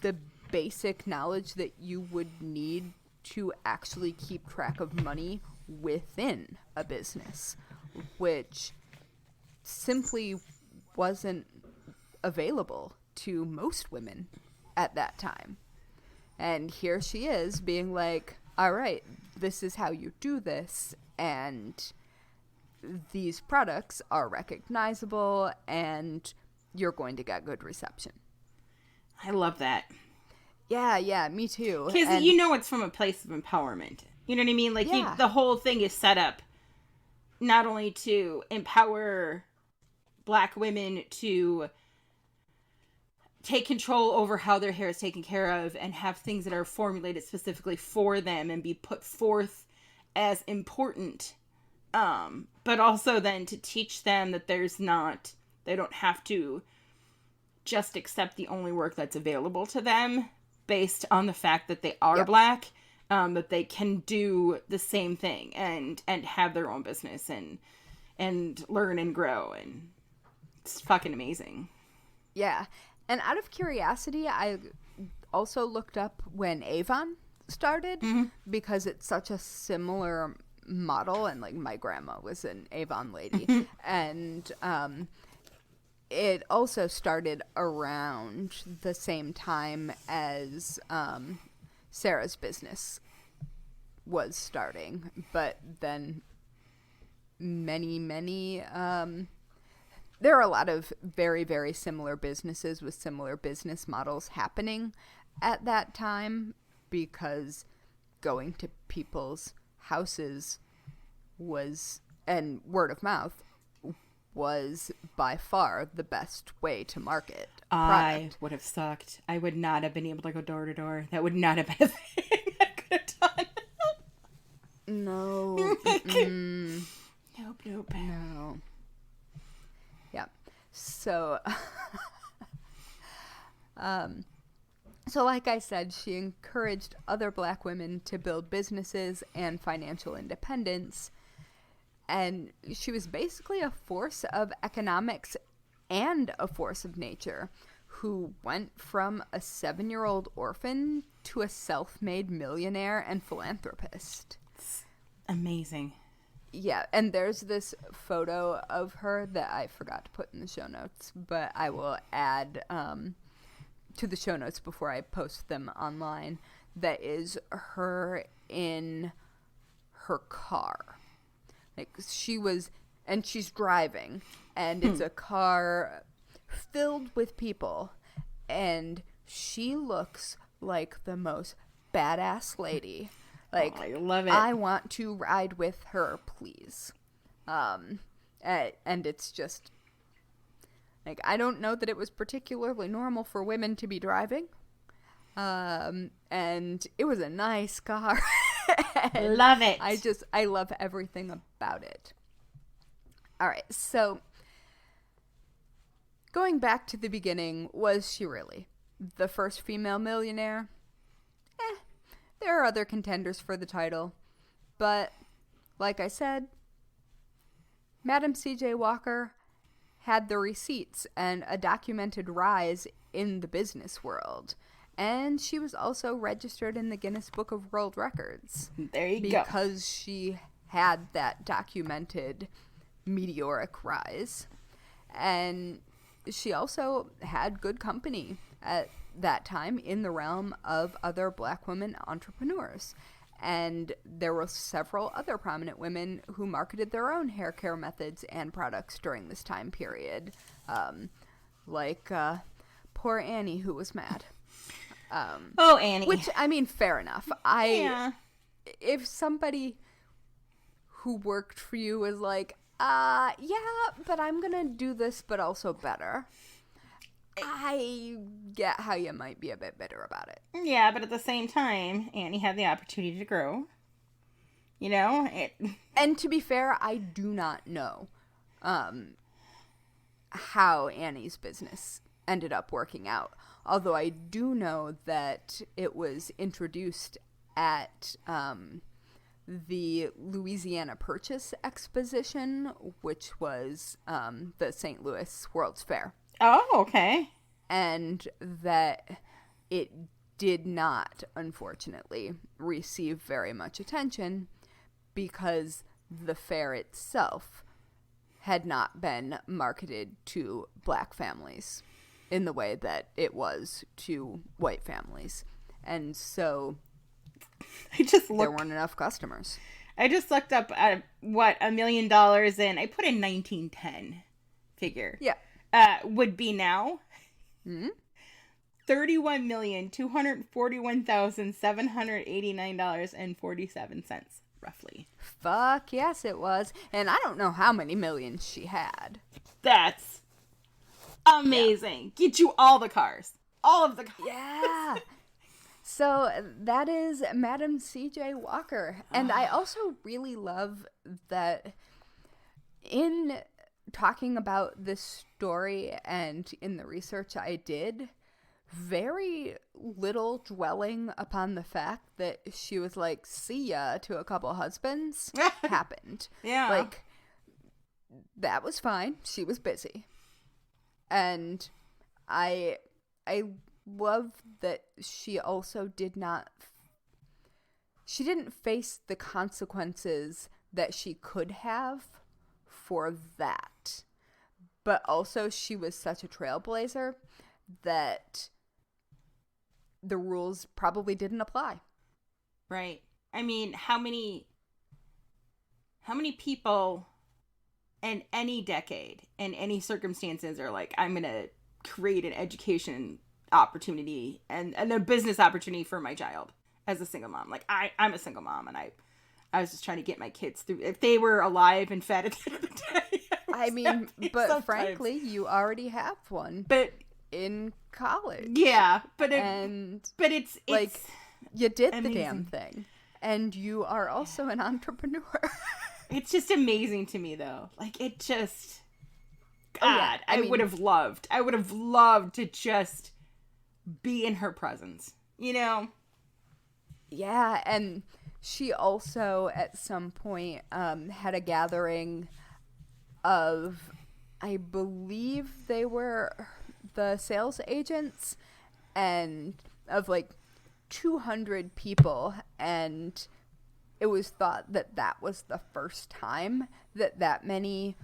[SPEAKER 3] the basic knowledge that you would need to actually keep track of money within a business, which simply wasn't available to most women at that time. And here she is being like, all right, this is how you do this, and these products are recognizable, and you're going to get good reception.
[SPEAKER 1] I love that.
[SPEAKER 3] Yeah, me too.
[SPEAKER 1] Because you know it's from a place of empowerment. You know what I mean? Like, the whole thing is set up not only to empower Black women to take control over how their hair is taken care of and have things that are formulated specifically for them and be put forth as important, but also then to teach them that they don't have to just accept the only work that's available to them based on the fact that they are Black, that they can do the same thing and have their own business and learn and grow, and it's fucking amazing.
[SPEAKER 3] Yeah. And out of curiosity, I also looked up when Avon started, because it's such a similar model, and like my grandma was an Avon lady, and it also started around the same time as Sarah's business was starting, but then many there are a lot of very, very similar businesses with similar business models happening at that time, because going to people's houses and word of mouth was by far the best way to market
[SPEAKER 1] I would have sucked. I would not have been able to go door to door. That would not have been a thing I could have done.
[SPEAKER 3] No.
[SPEAKER 1] Nope.
[SPEAKER 3] No. Yeah. So, so like I said, she encouraged other Black women to build businesses and financial independence. And she was basically a force of economics and a force of nature, who went from a 7-year-old orphan to a self-made millionaire and philanthropist.
[SPEAKER 1] It's amazing.
[SPEAKER 3] Yeah, and there's this photo of her that I forgot to put in the show notes, but I will add to the show notes before I post them online. That is her in her car. Like, she's driving, and it's a car filled with people, and she looks like the most badass lady. Like,
[SPEAKER 1] I love it.
[SPEAKER 3] I want to ride with her, please. And it's just, like, I don't know that it was particularly normal for women to be driving. And it was a nice car.
[SPEAKER 1] Love it.
[SPEAKER 3] I love everything about it. All right, so going back to the beginning, was she really the first female millionaire? There are other contenders for the title, but like I said, Madam C.J. Walker had the receipts and a documented rise in the business world. And she was also registered in the Guinness Book of World Records.
[SPEAKER 1] There you go.
[SPEAKER 3] Because she had that documented meteoric rise. And she also had good company at that time in the realm of other Black women entrepreneurs. And there were several other prominent women who marketed their own hair care methods and products during this time period. Like poor Annie, who was mad.
[SPEAKER 1] Annie.
[SPEAKER 3] Which, I mean, fair enough. If somebody who worked for you was like, yeah, but I'm gonna do this, but also better, I get how you might be a bit bitter about it.
[SPEAKER 1] Yeah, but at the same time, Annie had the opportunity to grow. You know?
[SPEAKER 3] And to be fair, I do not know how Annie's business ended up working out. Although I do know that it was introduced at the Louisiana Purchase Exposition, which was the St. Louis World's Fair.
[SPEAKER 1] Oh, okay.
[SPEAKER 3] And that it did not, unfortunately, receive very much attention because the fair itself had not been marketed to Black families in the way that it was to white families. And so there weren't enough customers.
[SPEAKER 1] I just looked up $1 million in, I put in 1910 figure.
[SPEAKER 3] Yeah.
[SPEAKER 1] Would be now. $31,241,789.47, roughly.
[SPEAKER 3] Fuck yes, it was. And I don't know how many millions she had.
[SPEAKER 1] That's amazing. Yeah. Get you all the cars. All of the cars.
[SPEAKER 3] Yeah. So that is Madam C.J. Walker. And I also really love that in talking about this story and in the research I did, very little dwelling upon the fact that she was like, see ya to a couple husbands happened.
[SPEAKER 1] Yeah.
[SPEAKER 3] Like, that was fine. She was busy. And I love that she also didn't face the consequences that she could have for that. But also she was such a trailblazer that the rules probably didn't apply.
[SPEAKER 1] Right. I mean, how many people in any decade, in any circumstances, are like, I'm going to create an education opportunity and a business opportunity for my child as a single mom. Like, I'm a single mom, and I was just trying to get my kids through. If they were alive and fed at the end of the day.
[SPEAKER 3] I mean, but frankly, you already have one.
[SPEAKER 1] But
[SPEAKER 3] in college.
[SPEAKER 1] Yeah, but it's
[SPEAKER 3] like, you did
[SPEAKER 1] amazing.
[SPEAKER 3] The damn thing. And you are also an entrepreneur.
[SPEAKER 1] It's just amazing to me, though. Like, it just, God, I would have loved to just be in her presence, you know?
[SPEAKER 3] Yeah, and she also, at some point, had a gathering of, I believe they were the sales agents, and of like 200 people, and it was thought that that was the first time that many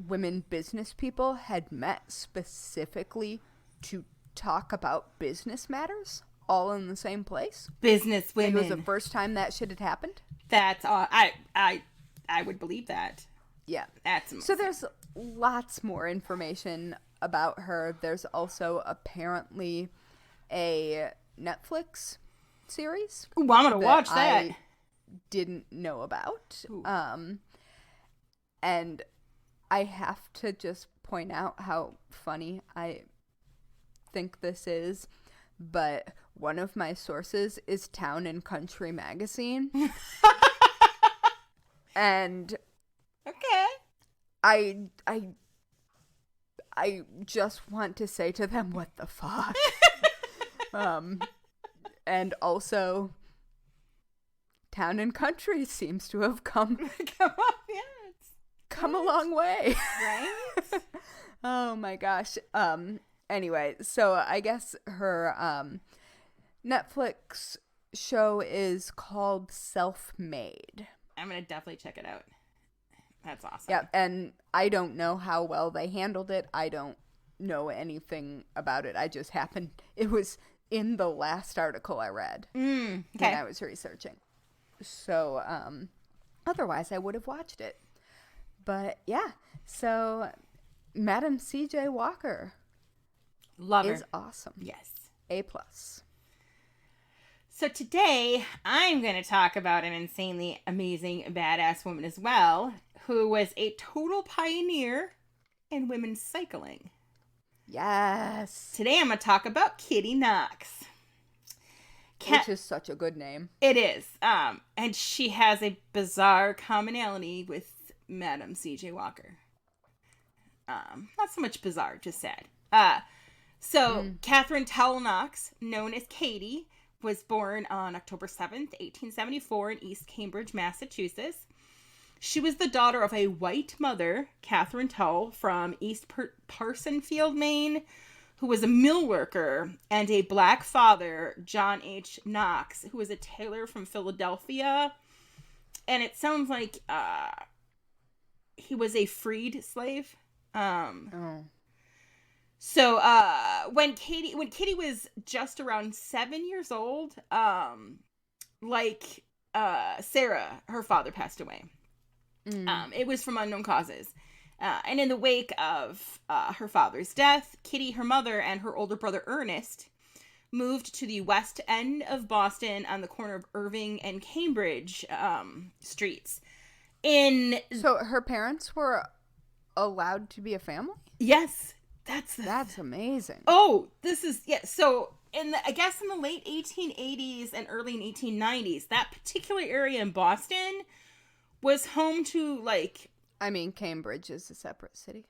[SPEAKER 3] women business people had met specifically to talk about business matters, all in the same place.
[SPEAKER 1] Business women.
[SPEAKER 3] It was the first time that shit had happened.
[SPEAKER 1] That's all. I would believe that.
[SPEAKER 3] Yeah.
[SPEAKER 1] That's amazing.
[SPEAKER 3] So there's lots more information about her. There's also apparently a Netflix series.
[SPEAKER 1] Ooh, I'm gonna watch that.
[SPEAKER 3] I didn't know about. And I have to just point out how funny I think this is, but one of my sources is Town and Country magazine. And
[SPEAKER 1] okay,
[SPEAKER 3] I just want to say to them, what the fuck? And also, Town and Country seems to have come a long way.
[SPEAKER 1] Right?
[SPEAKER 3] Oh my gosh. Anyway, so I guess her Netflix show is called Self-Made.
[SPEAKER 1] I'm gonna definitely check it out. That's awesome.
[SPEAKER 3] Yeah, and I don't know how well they handled it. I don't know anything about it. It was in the last article I read when I was researching. So, otherwise I would have watched it. But yeah, so Madam C.J. Walker.
[SPEAKER 1] Love her.
[SPEAKER 3] Is awesome.
[SPEAKER 1] Yes.
[SPEAKER 3] A+.
[SPEAKER 1] So today, I'm going to talk about an insanely amazing, badass woman as well, who was a total pioneer in women's cycling.
[SPEAKER 3] Yes.
[SPEAKER 1] Today, I'm going to talk about Kittie Knox.
[SPEAKER 3] Which is such a good name.
[SPEAKER 1] It is. And she has a bizarre commonality with Madam C.J. Walker. Not so much bizarre, just sad. Catherine Towle Knox, known as Kittie, was born on October 7th, 1874 in East Cambridge, Massachusetts. She was the daughter of a white mother, Catherine Towle, from East Parsonfield, Maine, who was a mill worker, and a black father, John H. Knox, who was a tailor from Philadelphia. And it sounds like he was a freed slave. So, when Kittie was just around 7 years old, Sarah, her father passed away. It was from unknown causes. And in the wake of her father's death, Kittie, her mother, and her older brother Ernest moved to the west end of Boston on the corner of Irving and Cambridge streets.
[SPEAKER 3] So her parents were allowed to be a family?
[SPEAKER 1] Yes,
[SPEAKER 3] that's amazing.
[SPEAKER 1] Oh, this is so I guess in the late 1880s and early 1890s, that particular area in Boston was home to like.
[SPEAKER 3] I mean, Cambridge is a separate city.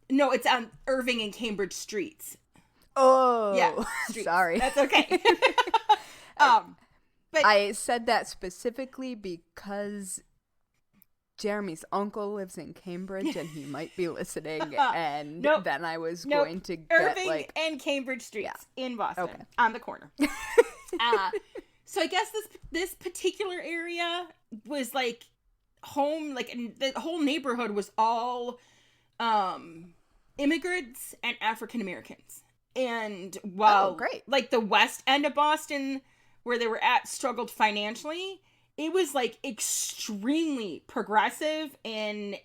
[SPEAKER 1] No, it's on Irving and Cambridge streets.
[SPEAKER 3] Oh,
[SPEAKER 1] yeah,
[SPEAKER 3] sorry.
[SPEAKER 1] That's okay. But
[SPEAKER 3] I said that specifically because Jeremy's uncle lives in Cambridge and he might be listening, and then I was going to get
[SPEAKER 1] Irving and Cambridge streets in Boston on the corner. So I guess this particular area was like home, like the whole neighborhood was all immigrants and African Americans. And while
[SPEAKER 3] great.
[SPEAKER 1] Like the west end of Boston where they were at struggled financially, it was like extremely progressive in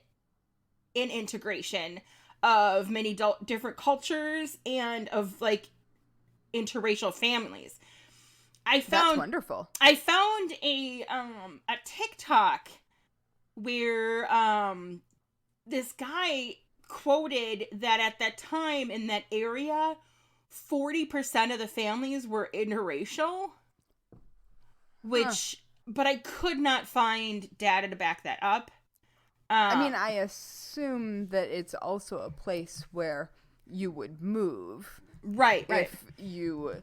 [SPEAKER 1] integration of many different cultures and of like interracial families.
[SPEAKER 3] That's wonderful.
[SPEAKER 1] I found a TikTok where this guy quoted that at that time in that area 40% of the families were interracial, which but I could not find data to back that up.
[SPEAKER 3] I mean, I assume that it's also a place where you would move.
[SPEAKER 1] Right.
[SPEAKER 3] If you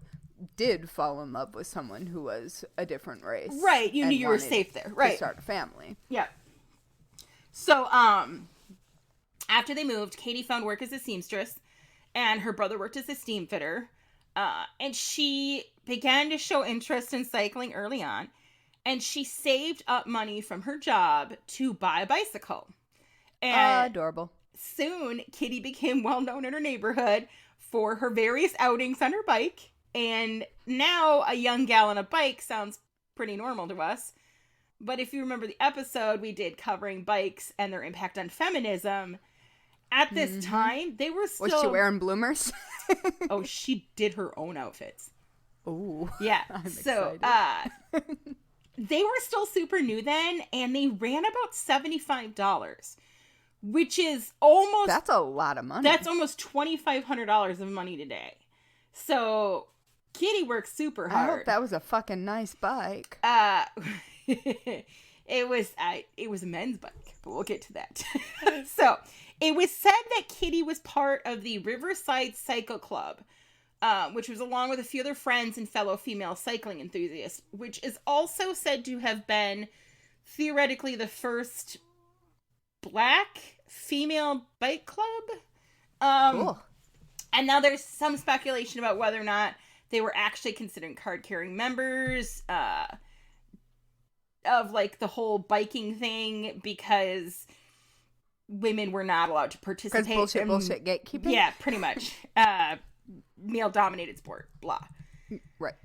[SPEAKER 3] did fall in love with someone who was a different race.
[SPEAKER 1] Right. You knew you were safe there. Right.
[SPEAKER 3] To start a family.
[SPEAKER 1] Yeah. So, after they moved, Katie found work as a seamstress, and her brother worked as a steam fitter. And she began to show interest in cycling early on, and she saved up money from her job to buy a bicycle. And
[SPEAKER 3] adorable.
[SPEAKER 1] Soon, Kittie became well known in her neighborhood for her various outings on her bike. And now a young gal on a bike sounds pretty normal to us. But if you remember the episode we did covering bikes and their impact on feminism, at this time, they were still...
[SPEAKER 3] Was she wearing bloomers?
[SPEAKER 1] Oh, she did her own outfits.
[SPEAKER 3] Oh.
[SPEAKER 1] Yeah.
[SPEAKER 3] I'm
[SPEAKER 1] so,
[SPEAKER 3] excited.
[SPEAKER 1] they were still super new then, and they ran about $75, which is almost...
[SPEAKER 3] That's a lot of money.
[SPEAKER 1] That's almost $2,500 of money today. So, Kittie worked super hard.
[SPEAKER 3] I hope that was a fucking nice bike.
[SPEAKER 1] It was a men's bike, but we'll get to that. So, it was said that Kittie was part of the Riverside Cycle Club, which was along with a few other friends and fellow female cycling enthusiasts, which is also said to have been theoretically the first black female bike club.
[SPEAKER 3] Cool.
[SPEAKER 1] And now there's some speculation about whether or not they were actually considered card-carrying members of, like, the whole biking thing, because women were not allowed to participate.
[SPEAKER 3] Because bullshit gatekeeping?
[SPEAKER 1] Yeah, pretty much. Male-dominated sport, blah.
[SPEAKER 3] Right.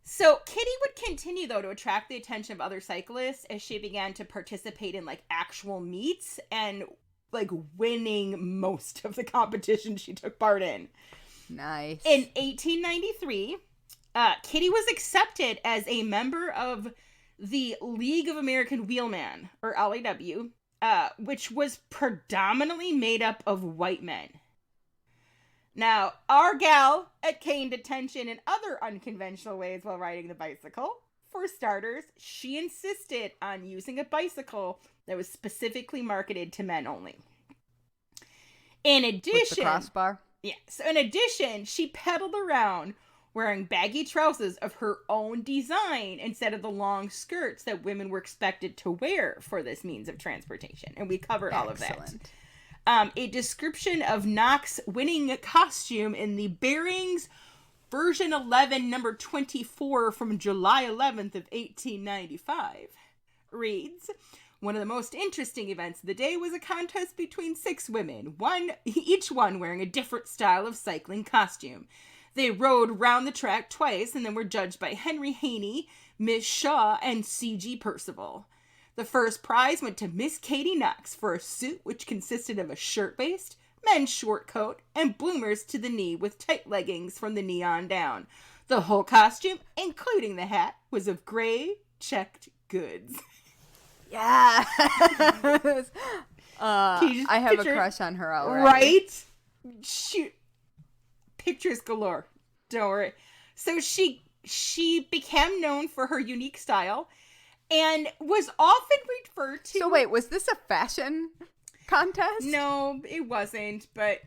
[SPEAKER 1] So Kittie would continue, though, to attract the attention of other cyclists as she began to participate in, like, actual meets and, like, winning most of the competition she took part in.
[SPEAKER 3] Nice.
[SPEAKER 1] In 1893, Kittie was accepted as a member of the League of American Wheelmen, or LAW, which was predominantly made up of white men. Now, our gal gained attention in other unconventional ways while riding the bicycle. For starters, she insisted on using a bicycle that was specifically marketed to men only. In addition...
[SPEAKER 3] With the crossbar?
[SPEAKER 1] Yeah. So in addition, she pedaled around wearing baggy trousers of her own design instead of the long skirts that women were expected to wear for this means of transportation. And we covered all of that. A description of Knox winning costume in the Bearings version 11, number 24 from July 11th of 1895 reads, "One of the most interesting events of the day was a contest between 6 women, each one wearing a different style of cycling costume. They rode round the track twice and then were judged by Henry Haney, Miss Shaw, and C.G. Percival. The first prize went to Miss Kittie Knox for a suit which consisted of a shirt-waist, men's short coat, and bloomers to the knee with tight leggings from the knee on down. The whole costume, including the hat, was of gray checked goods.
[SPEAKER 3] Yeah. I have a crush on her already.
[SPEAKER 1] Right? Shoot. Pictures galore. Don't worry. So she became known for her unique style and was often referred to...
[SPEAKER 3] So wait, was this a fashion contest?
[SPEAKER 1] No, it wasn't, but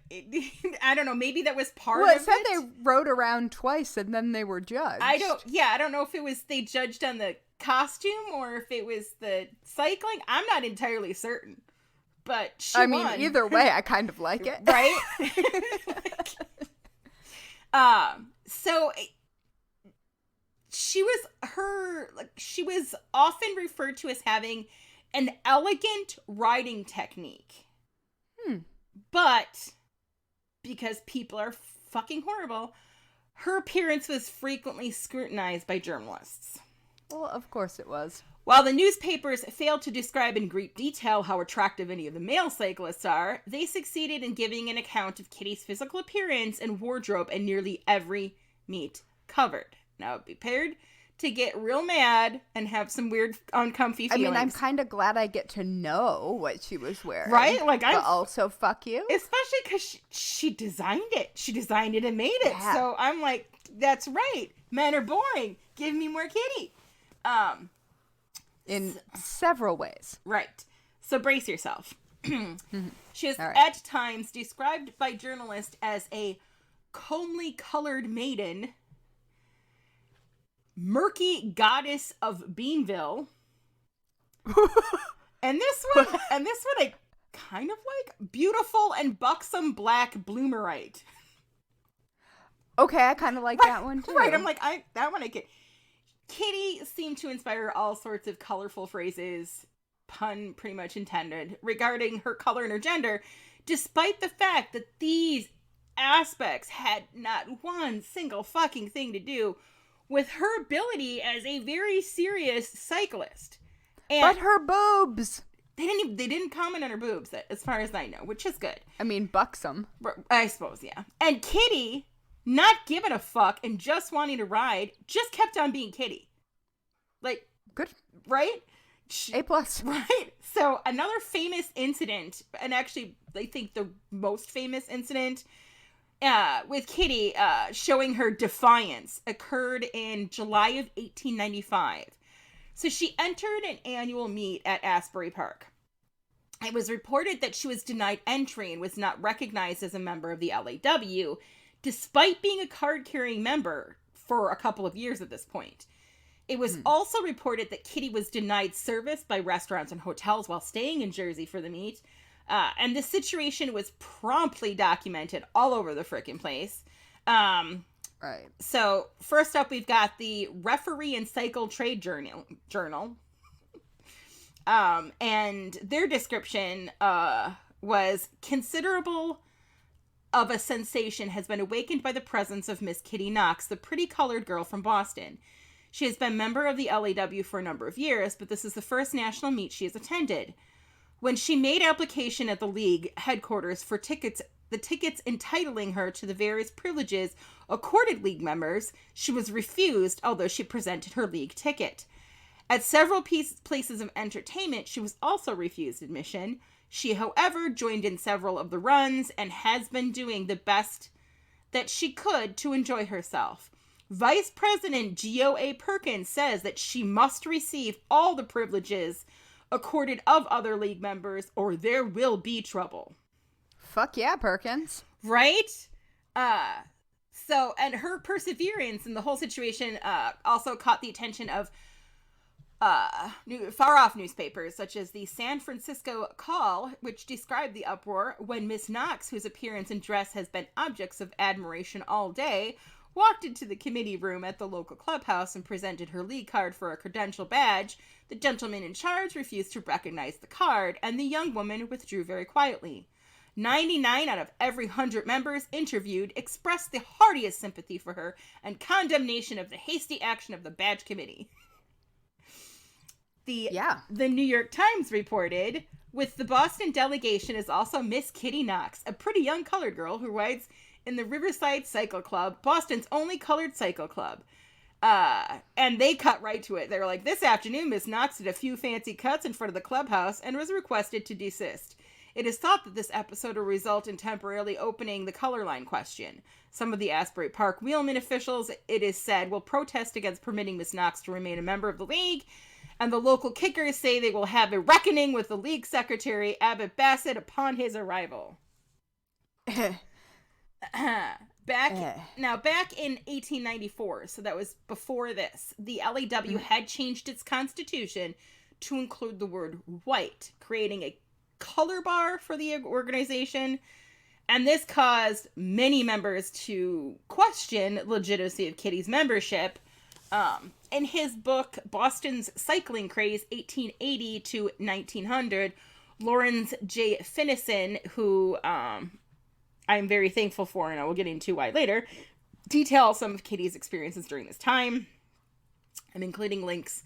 [SPEAKER 1] I don't know, maybe that was part of it.
[SPEAKER 3] Well, it said they rode around twice and then they were judged.
[SPEAKER 1] I don't know if it was they judged on the costume or if it was the cycling. I'm not entirely certain, but she won.
[SPEAKER 3] I mean, either way, I kind of like it.
[SPEAKER 1] Right? So she was often referred to as having an elegant riding technique. But because people are fucking horrible, her appearance was frequently scrutinized by journalists.
[SPEAKER 3] Well, of course it was.
[SPEAKER 1] While the newspapers failed to describe in great detail how attractive any of the male cyclists are, they succeeded in giving an account of Kittie's physical appearance and wardrobe in nearly every meet covered. Now, be prepared to get real mad and have some weird, uncomfy feelings.
[SPEAKER 3] I mean, I'm kind of glad I get to know what she was wearing.
[SPEAKER 1] Right? Like,
[SPEAKER 3] but also, fuck you.
[SPEAKER 1] Especially because she designed it. She designed it and made it.
[SPEAKER 3] Yeah.
[SPEAKER 1] So I'm like, that's right. Men are boring. Give me more Kittie.
[SPEAKER 3] In several ways.
[SPEAKER 1] Right. So brace yourself. She is
[SPEAKER 3] All right.
[SPEAKER 1] at times described by journalists as a comely colored maiden, murky goddess of Beanville, and this one I kind of like, beautiful and buxom black bloomerite.
[SPEAKER 3] Okay, I kind of like that one too.
[SPEAKER 1] Right, I'm like, that one I get. Kittie seemed to inspire all sorts of colorful phrases, pun pretty much intended, regarding her color and her gender, despite the fact that these aspects had not one single fucking thing to do with her ability as a very serious cyclist. And
[SPEAKER 3] but her boobs.
[SPEAKER 1] They didn't comment on her boobs, as far as I know, which is good.
[SPEAKER 3] I mean, buxom.
[SPEAKER 1] I suppose, yeah. And Kittie, not giving a fuck and just wanting to ride, just kept on being Kittie. Like,
[SPEAKER 3] good,
[SPEAKER 1] right?
[SPEAKER 3] A+.
[SPEAKER 1] Right? So, another famous incident, and actually, I think the most famous incident with Kittie showing her defiance occurred in July of 1895. So, she entered an annual meet at Asbury Park. It was reported that she was denied entry and was not recognized as a member of the LAW, despite being a card-carrying member for a couple of years at this point. It was also reported that Kittie was denied service by restaurants and hotels while staying in Jersey for the meet. And this situation was promptly documented all over the frickin' place.
[SPEAKER 3] Right.
[SPEAKER 1] So, first up, we've got the Referee and Cycle Trade Journal. And their description was, considerable of a sensation has been awakened by the presence of Miss Kittie Knox, the pretty colored girl from Boston. She has been a member of the LAW for a number of years, but this is the first national meet she has attended. When she made application at the league headquarters for the tickets entitling her to the various privileges accorded league members, she was refused, although she presented her league ticket. At several places of entertainment, she was also refused admission. She, however, joined in several of the runs and has been doing the best that she could to enjoy herself. Vice President G.O.A. Perkins says that she must receive all the privileges accorded of other league members or there will be trouble.
[SPEAKER 3] Fuck yeah, Perkins.
[SPEAKER 1] Right? So, and her perseverance in the whole situation also caught the attention of far-off newspapers, such as the San Francisco Call, which described the uproar when Miss Knox, whose appearance and dress has been objects of admiration all day, walked into the committee room at the local clubhouse and presented her league card for a credential badge. The gentleman in charge refused to recognize the card, and the young woman withdrew very quietly. 99 out of every 100 members interviewed expressed the heartiest sympathy for her and condemnation of the hasty action of the badge committee. The New York Times reported, With the Boston delegation is also Miss Kittie Knox, a pretty young colored girl who rides in the Riverside Cycle Club, Boston's only colored cycle club. And they cut right to it. They were like, this afternoon, Miss Knox did a few fancy cuts in front of the clubhouse and was requested to desist. It is thought that this episode will result in temporarily opening the color line question. Some of the Asbury Park wheelman officials, it is said, will protest against permitting Miss Knox to remain a member of the league, and the local kickers say they will have a reckoning with the league secretary, Abbott Bassett, upon his arrival. Back in 1894, so that was before this, the LAW had changed its constitution to include the word white, creating a color bar for the organization, and this caused many members to question legitimacy of Kittie's membership. In his book, Boston's Cycling Craze, 1880 to 1900, Lawrence J. Finnison, who I'm very thankful for, and I will get into why later, details some of Kittie's experiences during this time. I'm including links.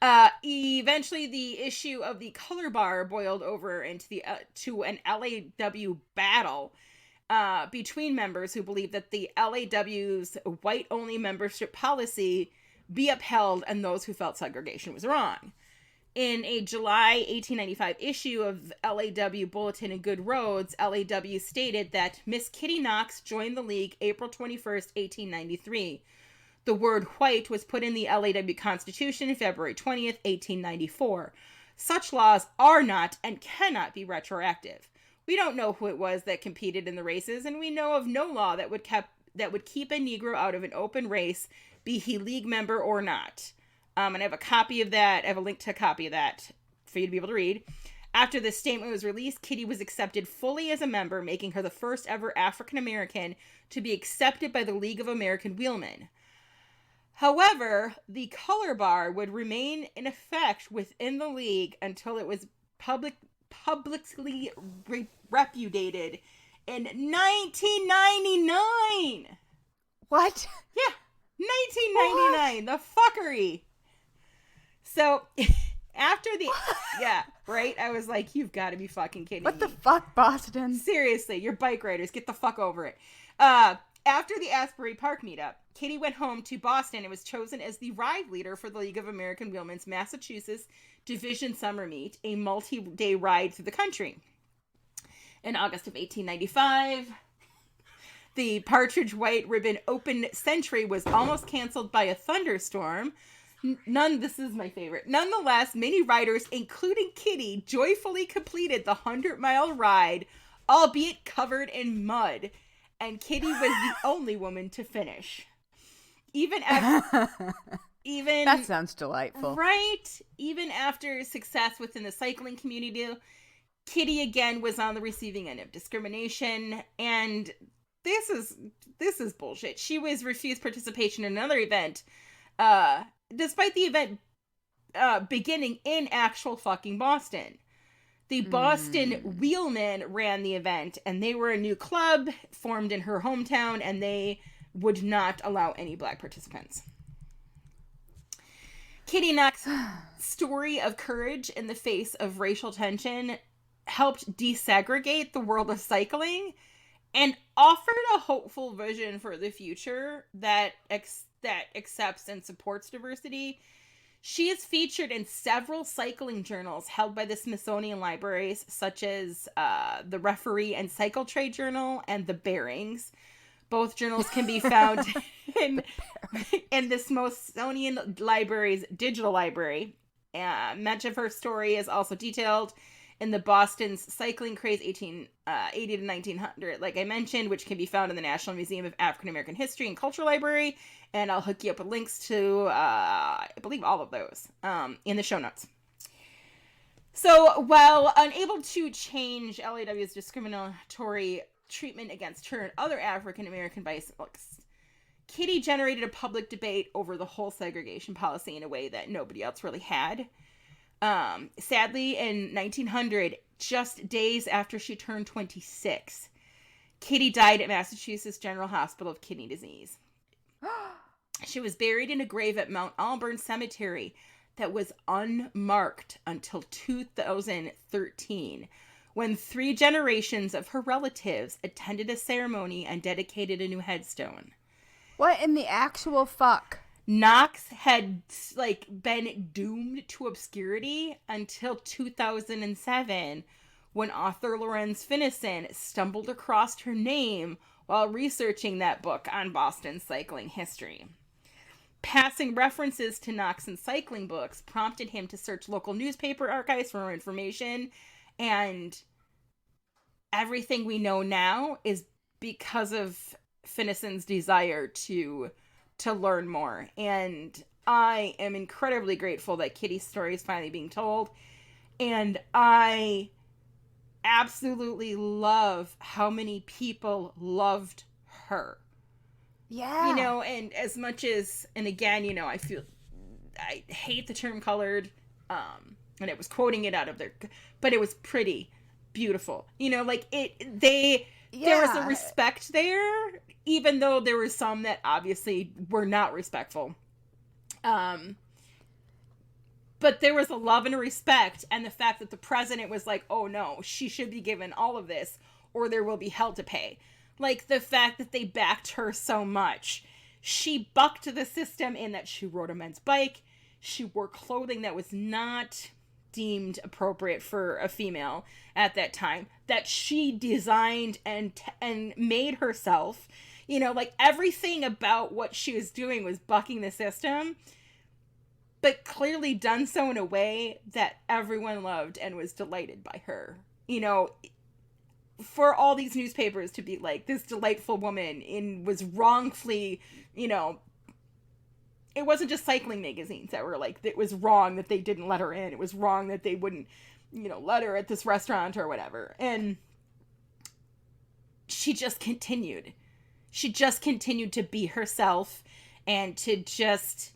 [SPEAKER 1] Eventually, the issue of the color bar boiled over into to an LAW battle between members who believed that the LAW's white-only membership policy be upheld and those who felt segregation was wrong. In a July 1895 issue of LAW Bulletin and Good Roads, LAW stated that Miss Kittie Knox joined the league April 21st, 1893. The word white was put in the LAW Constitution February 20th, 1894. Such laws are not and cannot be retroactive. We don't know who it was that competed in the races, and we know of no law that would keep a Negro out of an open race, be he league member or not. And I have a copy of that. I have a link to a copy of that for you to be able to read. After this statement was released, Kittie was accepted fully as a member, making her the first ever African-American to be accepted by the League of American Wheelmen. However, the color bar would remain in effect within the league until it was publicly repudiated in 1999.
[SPEAKER 3] What?
[SPEAKER 1] Yeah, 1999. What? The fuckery. So, after the... Yeah, right? I was like, you've got to be fucking kidding me.
[SPEAKER 3] What the fuck, Boston?
[SPEAKER 1] Seriously, you're bike riders. Get the fuck over it. After the Asbury Park meetup, Kittie went home to Boston and was chosen as the ride leader for the League of American Wheelmen's Massachusetts Division Summer Meet, a multi-day ride through the country. In August of 1895, the Partridge White Ribbon Open Century was almost canceled by a thunderstorm. This is my favorite. Nonetheless, many riders, including Kittie, joyfully completed the 100-mile ride, albeit covered in mud. And Kittie was the only woman to finish. That
[SPEAKER 3] sounds delightful.
[SPEAKER 1] Right? Even after success within the cycling community, Kittie again was on the receiving end of discrimination, and this is bullshit. She was refused participation in another event, despite the event beginning in actual fucking Boston. The Boston Wheelmen ran the event, and they were a new club formed in her hometown, and they would not allow any black participants. Kittie Knox's story of courage in the face of racial tension helped desegregate the world of cycling and offered a hopeful vision for the future that accepts and supports diversity. She is featured in several cycling journals held by the Smithsonian Libraries, such as the Referee and Cycle Trade Journal and the Bearings. Both journals can be found in the Smithsonian Library's digital library. Much of her story is also detailed in the Boston's Cycling Craze 1880 to 1900, like I mentioned, which can be found in the National Museum of African American History and Culture Library. And I'll hook you up with links to, I believe, all of those in the show notes. So, while unable to change LAW's discriminatory treatment against her and other African American bicyclists, Kittie generated a public debate over the whole segregation policy in a way that nobody else really had. Sadly, in 1900, just days after she turned 26, Kittie died at Massachusetts General Hospital of kidney disease. She was buried in a grave at Mount Auburn Cemetery, that was unmarked until 2013, when 3 generations of her relatives attended a ceremony and dedicated a new headstone.
[SPEAKER 3] What in the actual fuck?
[SPEAKER 1] Knox had, like, been doomed to obscurity until 2007, when author Lorenz Finnison stumbled across her name while researching that book on Boston cycling history. Passing references to Knox in cycling books prompted him to search local newspaper archives for more information, and everything we know now is because of Finnison's desire to learn more. And I am incredibly grateful that Kittie's story is finally being told, and I absolutely love how many people loved her.
[SPEAKER 3] Yeah.
[SPEAKER 1] You know, and as much as, and again, you know, I hate the term colored, and it was quoting it out of their, but it was pretty, beautiful. You know, like, there was a respect there, even though there were some that obviously were not respectful. But there was a love and a respect, and the fact that the president was like, oh no, she should be given all of this, or there will be hell to pay. Like, the fact that they backed her so much. She bucked the system in that she rode a men's bike. She wore clothing that was not deemed appropriate for a female at that time. That she designed and made herself. You know, like, everything about what she was doing was bucking the system, but clearly done so in a way that everyone loved and was delighted by her. You know, for all these newspapers to be like, this delightful woman was wrongfully, you know, it wasn't just cycling magazines that were like, it was wrong that they didn't let her in. It was wrong that they wouldn't, you know, let her at this restaurant or whatever. And she just continued. She just continued to be herself and to just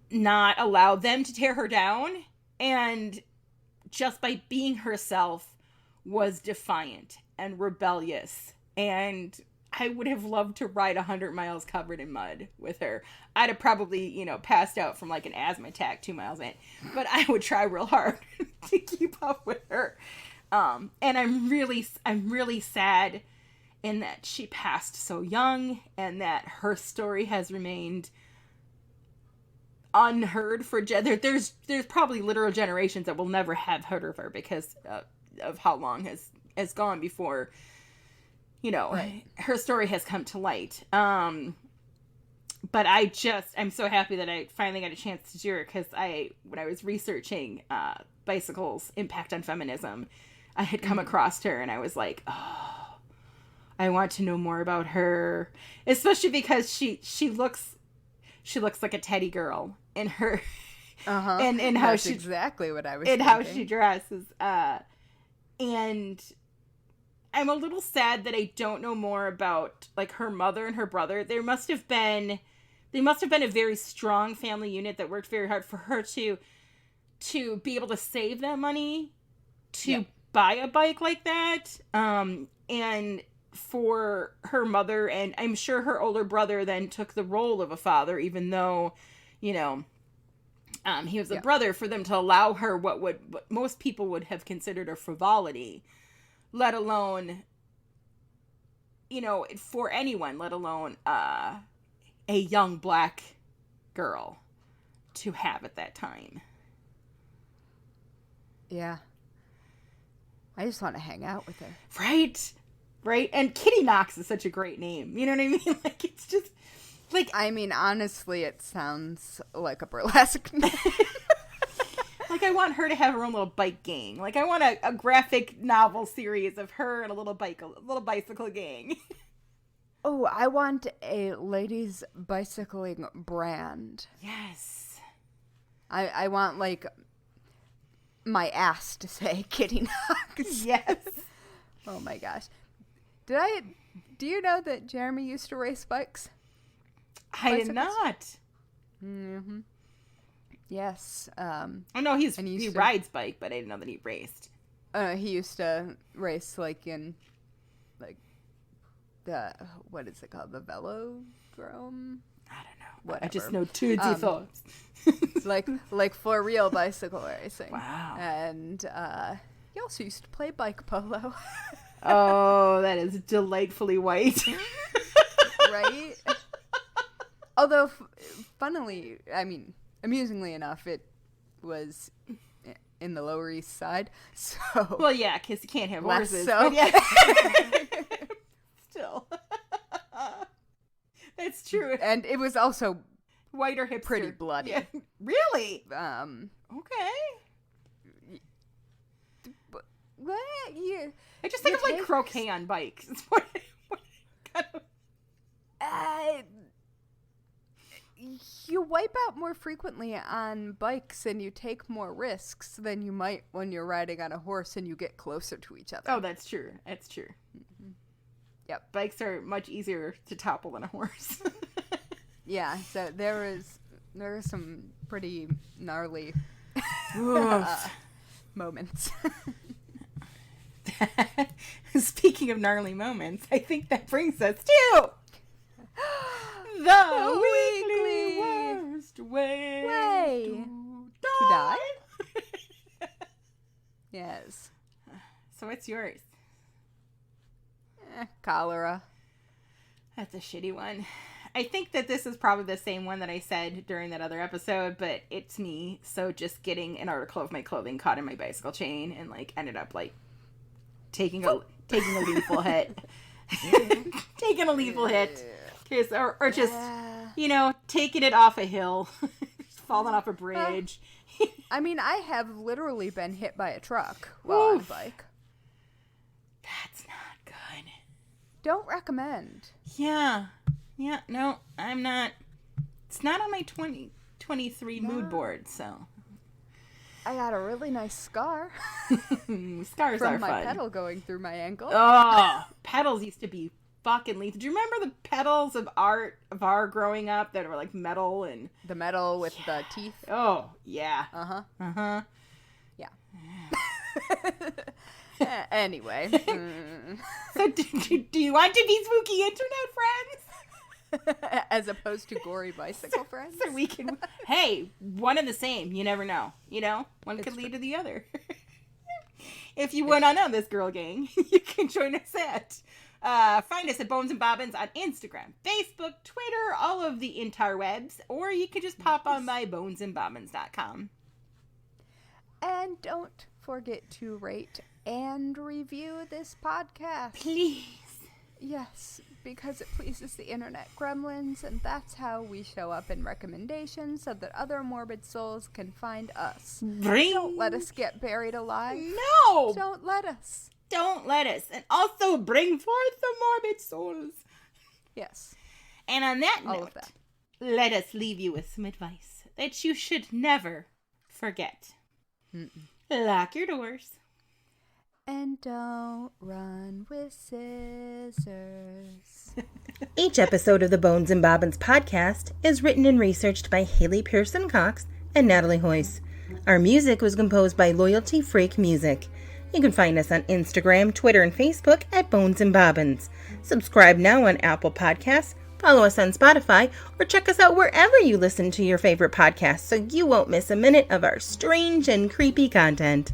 [SPEAKER 1] not allow them to tear her down. And just by being herself, was defiant and rebellious, and I would have loved to ride 100 miles covered in mud with her. I'd have probably, you know, passed out from like an asthma attack 2 miles in, but I would try real hard to keep up with her. And I'm really sad in that she passed so young, and that her story has remained unheard for there's probably literal generations that will never have heard of her because of how long has gone before, you know, right, her story has come to light. But I'm so happy that I finally got a chance to do her, because when I was researching bicycles' impact on feminism, I had come across her, and I was like, oh, I want to know more about her, especially because she looks like a teddy girl in her, and how
[SPEAKER 3] that's
[SPEAKER 1] she
[SPEAKER 3] exactly what I was
[SPEAKER 1] and
[SPEAKER 3] thinking.
[SPEAKER 1] how she dresses. And I'm a little sad that I don't know more about, like, her mother and her brother. They must have been a very strong family unit that worked very hard for her to be able to save that money to buy a bike like that. And for her mother, and I'm sure her older brother then took the role of a father, even though, you know, he was a brother, for them to allow her what most people would have considered a frivolity, let alone, you know, for anyone, let alone a young black girl to have at that time.
[SPEAKER 3] Yeah. I just want to hang out with her.
[SPEAKER 1] Right? And Kittie Knox is such a great name. You know what I mean? Like, it's just, like...
[SPEAKER 3] I mean, honestly, it sounds like a burlesque name.
[SPEAKER 1] Like, I want her to have her own little bike gang. Like, I want a graphic novel series of her and a little bicycle gang.
[SPEAKER 3] Oh, I want a ladies' bicycling brand.
[SPEAKER 1] Yes.
[SPEAKER 3] I want, like, my ass to say Kittie Knox.
[SPEAKER 1] Yes.
[SPEAKER 3] Oh, my gosh. Do you know that Jeremy used to race bikes?
[SPEAKER 1] I did not.
[SPEAKER 3] Mm-hmm. Yes.
[SPEAKER 1] I know he rides bike, but I didn't know that he raced.
[SPEAKER 3] He used to race, like, in, like, the, what is it called? The velodrome?
[SPEAKER 1] I don't know.
[SPEAKER 3] whatever.
[SPEAKER 1] I just know Tootsie Thoughts.
[SPEAKER 3] like for real bicycle racing.
[SPEAKER 1] Wow.
[SPEAKER 3] And he also used to play bike polo.
[SPEAKER 1] Oh, that is delightfully white.
[SPEAKER 3] Right? Although, funnily, I mean, amusingly enough, it was in the Lower East Side. So
[SPEAKER 1] Well, yeah, because you can't have
[SPEAKER 3] less
[SPEAKER 1] horses.
[SPEAKER 3] so.
[SPEAKER 1] But yeah. Still. That's true.
[SPEAKER 3] And it was also
[SPEAKER 1] White or hipster.
[SPEAKER 3] pretty bloody.
[SPEAKER 1] Yeah. Really?
[SPEAKER 3] Okay. Well, you
[SPEAKER 1] I just think
[SPEAKER 3] You
[SPEAKER 1] of like
[SPEAKER 3] take-
[SPEAKER 1] croquet on bikes. It's what kind of...
[SPEAKER 3] you wipe out more frequently on bikes and you take more risks than you might when you're riding on a horse and you get closer to each other.
[SPEAKER 1] Oh, that's true. That's true.
[SPEAKER 3] Mm-hmm. Yep.
[SPEAKER 1] Bikes are much easier to topple than a horse.
[SPEAKER 3] Yeah, so there are some pretty gnarly moments.
[SPEAKER 1] Speaking of gnarly moments, I think that brings us to the weekly worst way
[SPEAKER 3] to die. Yes.
[SPEAKER 1] So what's yours?
[SPEAKER 3] Cholera.
[SPEAKER 1] That's a shitty one. I think that this is probably the same one that I said during that other episode, but it's me. So just getting an article of my clothing caught in my bicycle chain and like ended up like taking a lethal hit. Taking a lethal hit. Or just, you know, taking it off a hill. Falling off a bridge.
[SPEAKER 3] I mean, I have literally been hit by a truck while on a bike.
[SPEAKER 1] That's not good.
[SPEAKER 3] Don't recommend.
[SPEAKER 1] Yeah. Yeah, no, I'm not. It's not on my 2023 mood board, so.
[SPEAKER 3] I got a really nice scar
[SPEAKER 1] Scars
[SPEAKER 3] from
[SPEAKER 1] are
[SPEAKER 3] my
[SPEAKER 1] fun.
[SPEAKER 3] pedal going through my ankle.
[SPEAKER 1] Oh, pedals used to be fucking lethal. Do you remember the pedals of our growing up that were like metal and.
[SPEAKER 3] The metal with the teeth.
[SPEAKER 1] Oh, yeah.
[SPEAKER 3] Uh-huh.
[SPEAKER 1] Uh-huh.
[SPEAKER 3] Yeah. Anyway.
[SPEAKER 1] So do you want to be spooky internet friends?
[SPEAKER 3] As opposed to gory bicycle friends.
[SPEAKER 1] So we can, hey, one and the same. You never know. You know, one could lead to the other. If you want to know this girl gang, you can join us at, find us at Bones and Bobbins on Instagram, Facebook, Twitter, all of the interwebs, or you can just pop on by bonesandbobbins.com.
[SPEAKER 3] And don't forget to rate and review this podcast.
[SPEAKER 1] Please.
[SPEAKER 3] Yes, because it pleases the internet gremlins, and that's how we show up in recommendations so that other morbid souls can find us. Don't let us get buried alive.
[SPEAKER 1] No!
[SPEAKER 3] Don't let us.
[SPEAKER 1] Don't let us. And also bring forth the morbid souls.
[SPEAKER 3] Yes.
[SPEAKER 1] And on that
[SPEAKER 3] All
[SPEAKER 1] note,
[SPEAKER 3] of that.
[SPEAKER 1] let us leave you with some advice that you should never forget. Lock your doors.
[SPEAKER 3] And don't run with scissors.
[SPEAKER 1] Each episode of the Bones and Bobbins podcast is written and researched by Haley Pearson Cox and Natalie Hoyce. Our music was composed by Loyalty Freak Music. You can find us on Instagram, Twitter, and Facebook at Bones and Bobbins. Subscribe now on Apple Podcasts, follow us on Spotify, or check us out wherever you listen to your favorite podcasts so you won't miss a minute of our strange and creepy content.